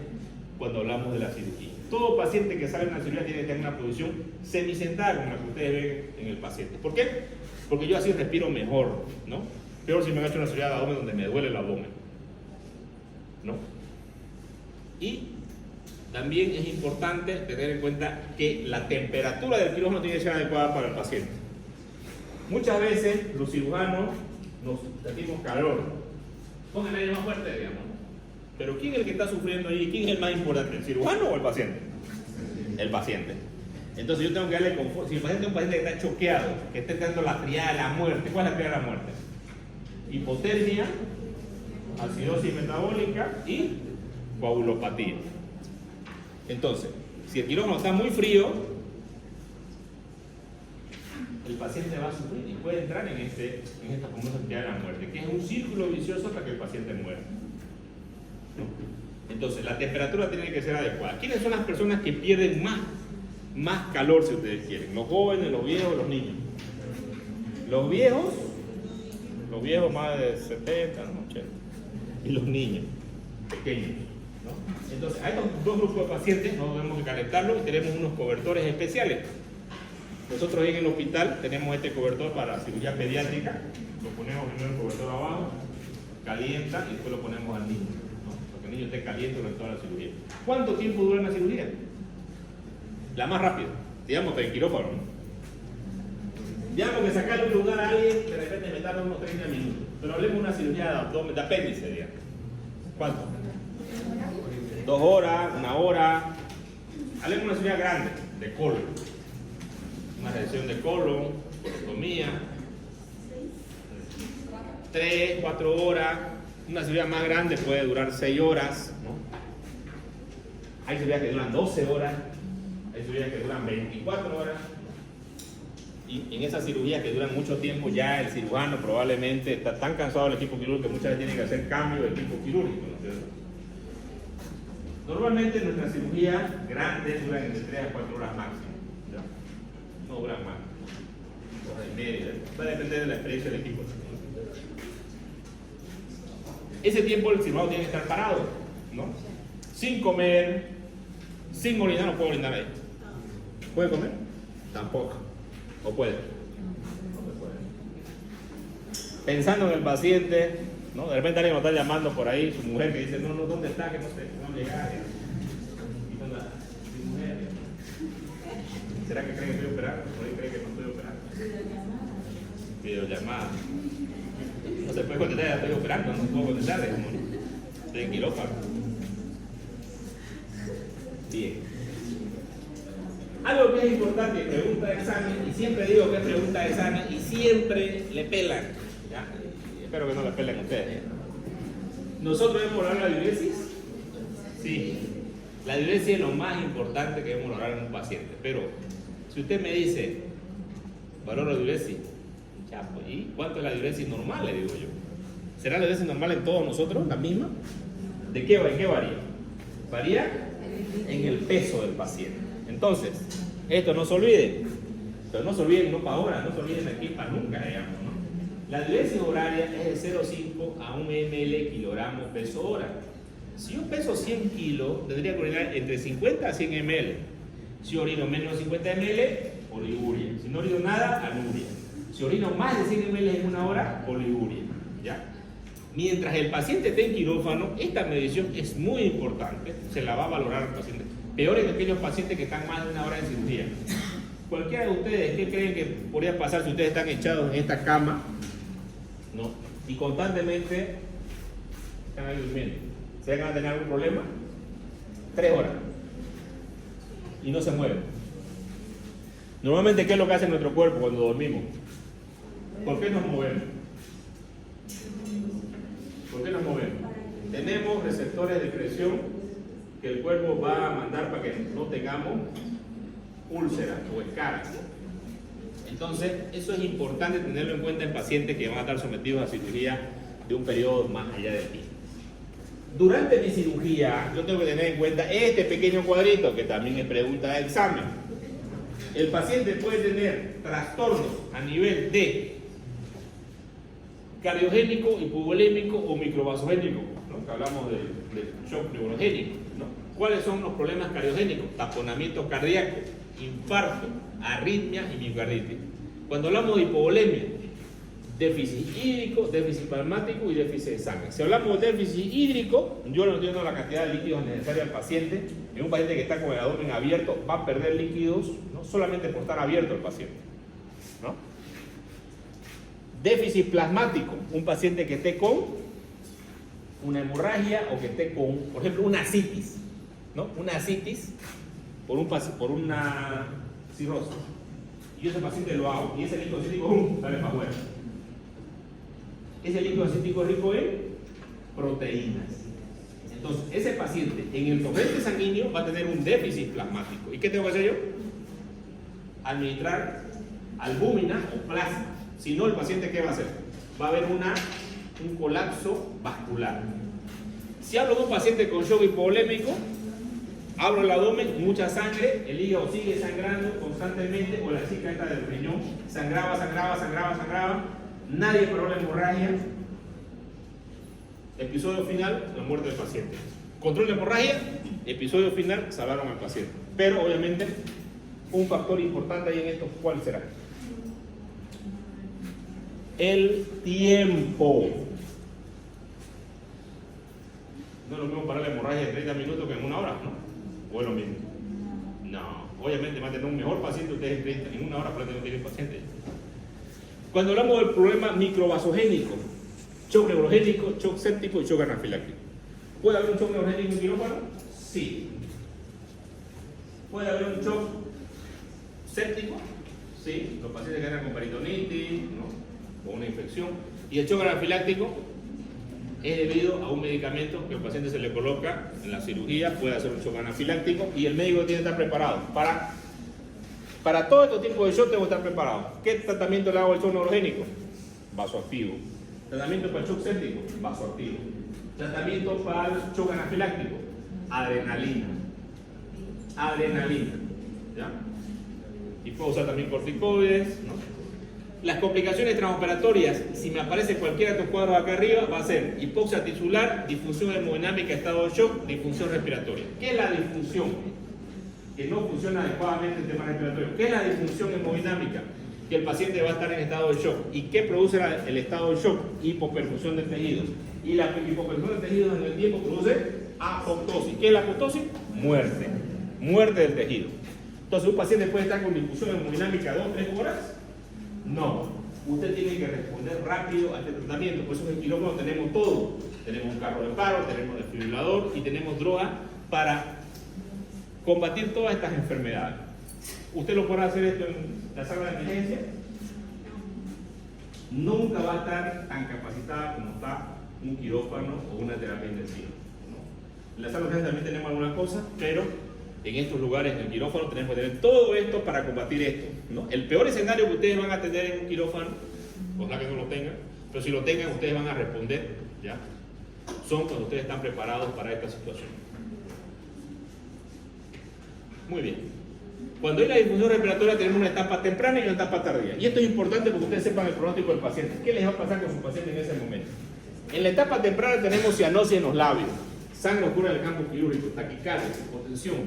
cuando hablamos de la cirugía. Todo paciente que sale de una cirugía tiene que tener una posición semisentada como la que ustedes ven en el paciente. ¿Por qué? Porque yo así respiro mejor, ¿no? Peor si me han hecho una cirugía de abdomen donde me duele el abdomen, ¿no? Y también es importante tener en cuenta que la temperatura del quirófano tiene que ser adecuada para el paciente. Muchas veces los cirujanos nos sentimos calor. Pongan el aire más fuerte, digamos. Pero ¿quién es el que está sufriendo ahí? ¿Quién es el más importante? ¿El cirujano o el paciente? El paciente. Entonces yo tengo que darle confort. Si el paciente es un paciente que está choqueado, que está entrando la triada de la muerte, ¿cuál es la triada de la muerte? Hipotermia, acidosis metabólica y coagulopatía. Entonces, si el quirófano está muy frío, el paciente va a sufrir y puede entrar en esta famosa triada de la muerte, que es un círculo vicioso hasta que el paciente muera. Entonces, la temperatura tiene que ser adecuada. ¿Quiénes son las personas que pierden más calor, si ustedes quieren? Los jóvenes, los viejos, los niños. Los viejos más de 70, ¿no? 80. Y los niños, pequeños, ¿no? Entonces, a estos dos grupos de pacientes no debemos de calentarlos y tenemos unos cobertores especiales. Nosotros en el hospital tenemos este cobertor para cirugía pediátrica. Lo ponemos primero el cobertor abajo, calienta y después lo ponemos al niño, ¿no? Para que el niño esté caliente durante toda la cirugía. ¿Cuánto tiempo dura una cirugía? La más rápida, digamos que el quirófano, ¿no? Digamos que sacarle un lugar a alguien, de repente me tarda unos 30 minutos. Pero hablemos de una cirugía de abdomen, de apéndice, digamos. ¿Cuánto? 2 horas, 1 hora. Hablemos de una cirugía grande, de colon. Una resección de colon, colotomía. 3, 4 horas. Una cirugía más grande puede durar 6 horas, ¿no? Hay cirugías que duran 12 horas. Hay cirugías que duran 24 horas. Y en esas cirugías que duran mucho tiempo, ya el cirujano probablemente está tan cansado del equipo quirúrgico que muchas veces tiene que hacer cambio de equipo quirúrgico, ¿no es cierto? Normalmente nuestras cirugías grandes duran entre 3 a 4 horas máximo, ¿ya? No duran más, 2 horas y media, va a depender de la experiencia del equipo. Ese tiempo el cirujano tiene que estar parado, ¿no? Sin comer, sin orinar. No puede orinar ahí. ¿Puede comer? Tampoco. ¿O puede? No puede. Pensando en el paciente, ¿no? De repente alguien nos está llamando por ahí, su mujer que dice, no, ¿dónde está? Que no sé, no llega. ¿Y dónde está? Mi mujer. ¿Será que cree que estoy operando? ¿Por ahí cree que no estoy operando? Videollamada. No se puede contestar, ya estoy operando, no puedo contestar, estoy en quirófano. Bien. Algo que es importante, pregunta de examen, y siempre digo que es pregunta de examen, y siempre le pelan. ¿Ya? Espero que no le pelen ustedes. ¿Nosotros debemos lograr la diuresis? Sí. La diuresis es lo más importante que debemos lograr en un paciente. Pero, si usted me dice, valoro la diuresis, ya, pues, ¿y cuánto es la diuresis normal? Le digo yo. ¿Será la diuresis normal en todos nosotros, la misma? ¿En qué varía? Varía en el peso del paciente. Entonces, esto no se olvide, pero no se olviden, no para ahora, no se olviden aquí para nunca, digamos, ¿no? La diuresis horaria es de 0,5 a 1 ml kilogramos peso hora. Si yo peso 100 kilos, tendría que orinar entre 50 a 100 ml. Si orino menos de 50 ml, oliguria. Si no orino nada, anuria. Si orino más de 100 ml en 1 hora, oliguria. ¿Ya? Mientras el paciente esté en quirófano, esta medición es muy importante, se la va a valorar el paciente. Peor en aquellos pacientes que están más de 1 hora en cirugía. Cualquiera de ustedes, ¿qué creen que podría pasar si ustedes están echados en esta cama, ¿no? Y constantemente están ahí durmiendo? ¿Se van a tener algún problema? 3 horas. Y no se mueven. Normalmente, ¿qué es lo que hace nuestro cuerpo cuando dormimos? ¿Por qué nos movemos? ¿Por qué nos movemos? Tenemos receptores de presión que el cuerpo va a mandar para que no tengamos úlceras o escaras. Entonces, eso es importante tenerlo en cuenta en pacientes que van a estar sometidos a cirugía de un periodo más allá de ti. Durante mi cirugía, yo tengo que tener en cuenta este pequeño cuadrito, que también es pregunta de examen. El paciente puede tener trastornos a nivel de cardiogénico, hipovolémico o microvasogénico, ¿no? Que hablamos del shock neurogénico, ¿no? ¿Cuáles son los problemas cardiogénicos? Taponamiento cardíaco, infarto, arritmia y miocarditis. Cuando hablamos de hipovolemia, déficit hídrico, déficit plasmático y déficit de sangre. Si hablamos de déficit hídrico, yo no entiendo la cantidad de líquidos necesaria al paciente. En un paciente que está con el abdomen abierto va a perder líquidos, ¿no? Solamente por estar abierto el paciente, ¿no? Déficit plasmático, un paciente que esté con una hemorragia o que esté con, por ejemplo, una ascitis, ¿no? Una ascitis por una cirrosis. Y ese paciente lo hago y ese líquido acítico sale para afuera. Ese líquido acítico es rico en proteínas. Entonces, ese paciente en el torrente sanguíneo va a tener un déficit plasmático. ¿Y qué tengo que hacer yo? Administrar albúmina o plasma. Si no, el paciente, ¿qué va a hacer? Va a haber un colapso vascular. Si hablo de un paciente con shock hipovolémico, abro el abdomen, mucha sangre, el hígado sigue sangrando constantemente, o la chica esta del riñón sangraba, nadie paró la hemorragia. Episodio final, la muerte del paciente. Control de hemorragia, episodio final, salvaron al paciente. Pero obviamente, un factor importante ahí en esto, ¿cuál será? El tiempo. No es lo mismo parar la hemorragia de 30 minutos que en una hora, ¿no? ¿O es lo mismo? No, obviamente va a tener un mejor paciente ustedes en una hora para tener un paciente. Cuando hablamos del problema microvasogénico, shock neurogénico, shock séptico y shock anafiláctico. ¿Puede haber un shock neurogénico en quirófano? Sí. ¿Puede haber un shock séptico? Sí, los pacientes que andan con peritonitis, ¿no? O una infección. Y el shock anafiláctico es debido a un medicamento que el paciente se le coloca en la cirugía, puede hacer un shock anafiláctico y el médico tiene que estar preparado. Para todo este tipo de shock tengo que estar preparado. ¿Qué tratamiento le hago al shock neurogénico? Vasoactivo. Tratamiento para el shock séptico, vasoactivo. Tratamiento para el shock anafiláctico, adrenalina. Adrenalina. ¿Ya? Y puedo usar también corticoides, ¿no? Las complicaciones transoperatorias, si me aparece cualquiera de estos cuadros acá arriba, va a ser hipoxia tisular, disfunción hemodinámica, estado de shock, disfunción respiratoria. ¿Qué es la disfunción? Que no funciona adecuadamente el tema respiratorio. ¿Qué es la disfunción hemodinámica? Que el paciente va a estar en estado de shock. ¿Y qué produce el estado de shock? Hipoperfusión de tejidos. Y la hipoperfusión de tejidos en el tiempo produce apoptosis. ¿Qué es la apoptosis? Muerte. Muerte del tejido. Entonces, ¿un paciente puede estar con disfunción hemodinámica 2 o 3 horas? No. Usted tiene que responder rápido a este tratamiento. Por eso en el quirófano tenemos todo. Tenemos un carro de paro, tenemos desfibrilador y tenemos droga para combatir todas estas enfermedades. ¿Usted lo podrá hacer esto en la sala de emergencia? Nunca va a estar tan capacitada como está un quirófano o una terapia intensiva, ¿no? En la sala de emergencia también tenemos algunas cosas, pero en estos lugares, en el quirófano, tenemos que tener todo esto para combatir esto, ¿no? El peor escenario que ustedes van a tener en un quirófano, ojalá que no lo tengan, pero si lo tengan, ustedes van a responder, ¿ya? Son cuando ustedes están preparados para esta situación. Muy bien. Cuando hay la disfunción respiratoria tenemos una etapa temprana y una etapa tardía. Y esto es importante porque ustedes sepan el pronóstico del paciente. ¿Qué les va a pasar con su paciente en ese momento? En la etapa temprana tenemos cianosis en los labios, sangre oscura en el campo quirúrgico, taquicardia, hipotensión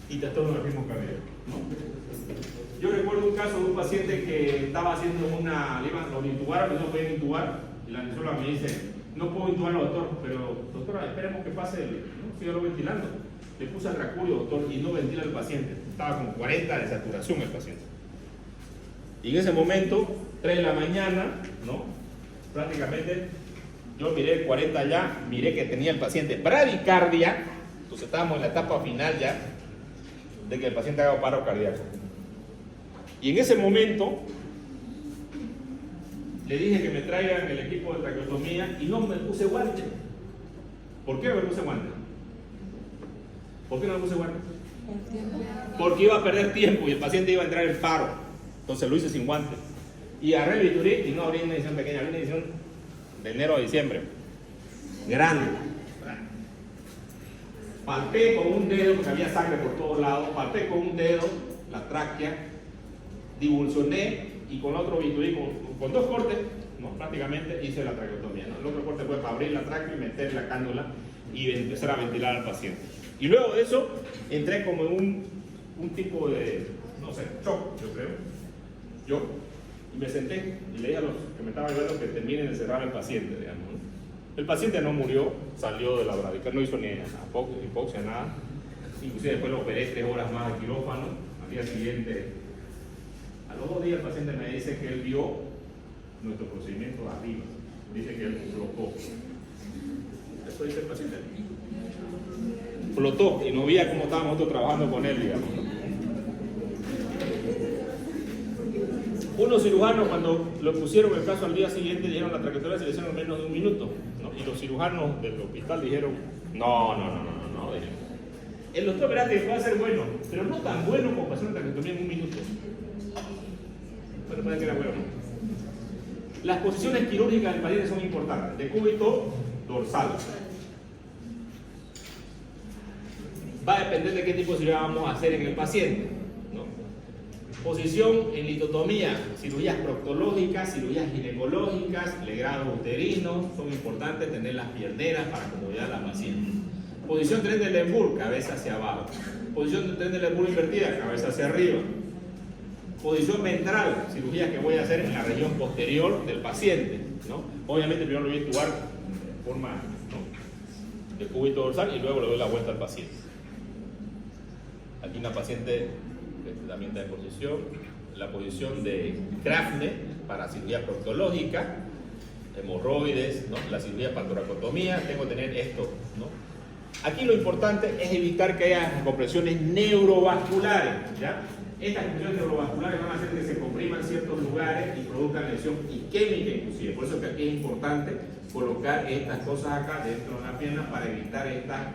y trastorno del ritmo cardíaco, ¿no? Yo recuerdo un caso de un paciente que estaba haciendo lo intubaron, no podían intubar, y la anestesióloga me dice, no puedo intubarlo, doctor, pero doctora, esperemos que pase, ¿no? Sígalo ventilando. Le puse al mercurio, doctor, y no ventila al paciente. Estaba con 40 de saturación el paciente. Y en ese momento, 3 de la mañana, ¿no? Prácticamente, yo miré el 40 ya, miré que tenía el paciente bradicardia, entonces estábamos en la etapa final ya, de que el paciente haga paro cardíaco. Y en ese momento, le dije que me traigan el equipo de traqueotomía y no me puse guante. ¿Por qué no me puse guante? ¿Por qué no me puse guante? Porque iba a perder tiempo y el paciente iba a entrar en paro. Entonces lo hice sin guante. Y agarré el bisturí y no abrí una edición pequeña, abrí una edición de enero a diciembre. Grande. Palpé con un dedo, porque había sangre por todos lados, palpé con un dedo la tráquea, divulsioné y con otro bisturí, con 2 cortes, ¿no? Prácticamente hice la traqueotomía, ¿no? El otro corte fue para abrir la tráquea y meter la cánula y empezar a ventilar al paciente. Y luego de eso, entré como en un tipo de, no sé, shock, yo creo. Y me senté y le dije a los que me estaban ayudando que terminen de cerrar al paciente, digamos, ¿no? El paciente no murió, salió de la bradicardia, no hizo ni hipoxia, nada. Inclusive después lo operé 3 horas más de quirófano. Al día siguiente, a los 2 días el paciente me dice que él vio nuestro procedimiento de arriba. Dice que él flotó. Eso dice el paciente. Flotó y no veía cómo estábamos nosotros trabajando con él, digamos, ¿no? Unos cirujanos, cuando lo pusieron el caso al día siguiente, dijeron la trayectoria se le hicieron en menos de 1 minuto, ¿no? Y los cirujanos del hospital dijeron, no, dijeron. El doctor verá que puede ser bueno, pero no tan bueno como hacer una traqueotomía en 1 minuto. Pero parece que era bueno, ¿no? Las posiciones quirúrgicas del paciente son importantes. Decúbito dorsal. Va a depender de qué tipo de cirugía vamos a hacer en el paciente, ¿no? Posición en litotomía, cirugías proctológicas, cirugías ginecológicas, legrado uterino, son importantes tener las pierneras para comodidad de la paciente. Posición Trendelenburg, cabeza hacia abajo. Posición Trendelenburg invertida, cabeza hacia arriba. Posición ventral, cirugía que voy a hacer en la región posterior del paciente, ¿no? Obviamente primero lo voy a intubar de forma, ¿no?, de cúbito dorsal y luego le doy la vuelta al paciente. Aquí una paciente que también está en posición, la posición de Krafne para cirugía proctológica, hemorroides, ¿no?, la cirugía para toracotomía, tengo que tener esto, ¿no? Aquí lo importante es evitar que haya compresiones neurovasculares, ¿ya? Estas compresiones neurovasculares van a hacer que se compriman ciertos lugares y produzcan lesión isquémica inclusive. Por eso que aquí es importante colocar estas cosas acá dentro de la pierna para evitar estas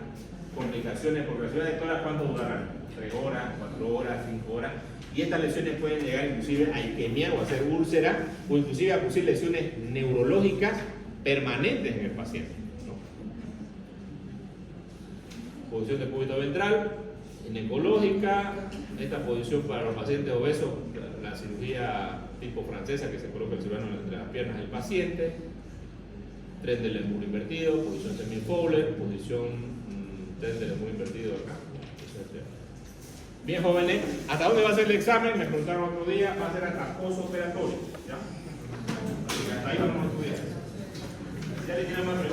complicaciones progresivas. De todas, ¿cuánto durarán? 3 horas, 4 horas, 5 horas. Y estas lesiones pueden llegar inclusive a isquemia o a hacer úlcera o inclusive a producir lesiones neurológicas permanentes en el paciente, ¿no? Posición de cúbito ventral, ginecológica, esta posición para los pacientes obesos, la cirugía tipo francesa que se coloca el cirujano entre las piernas del paciente, Trendelenburg invertido, posición semi-Fowler, posición Trendelenburg invertido acá. Bien, jóvenes, ¿hasta dónde va a ser el examen? Me preguntaron otro día, va a ser hasta postoperatorio, ¿ya? Hasta ahí vamos a estudiar. ¿Ya le tienen más preguntas?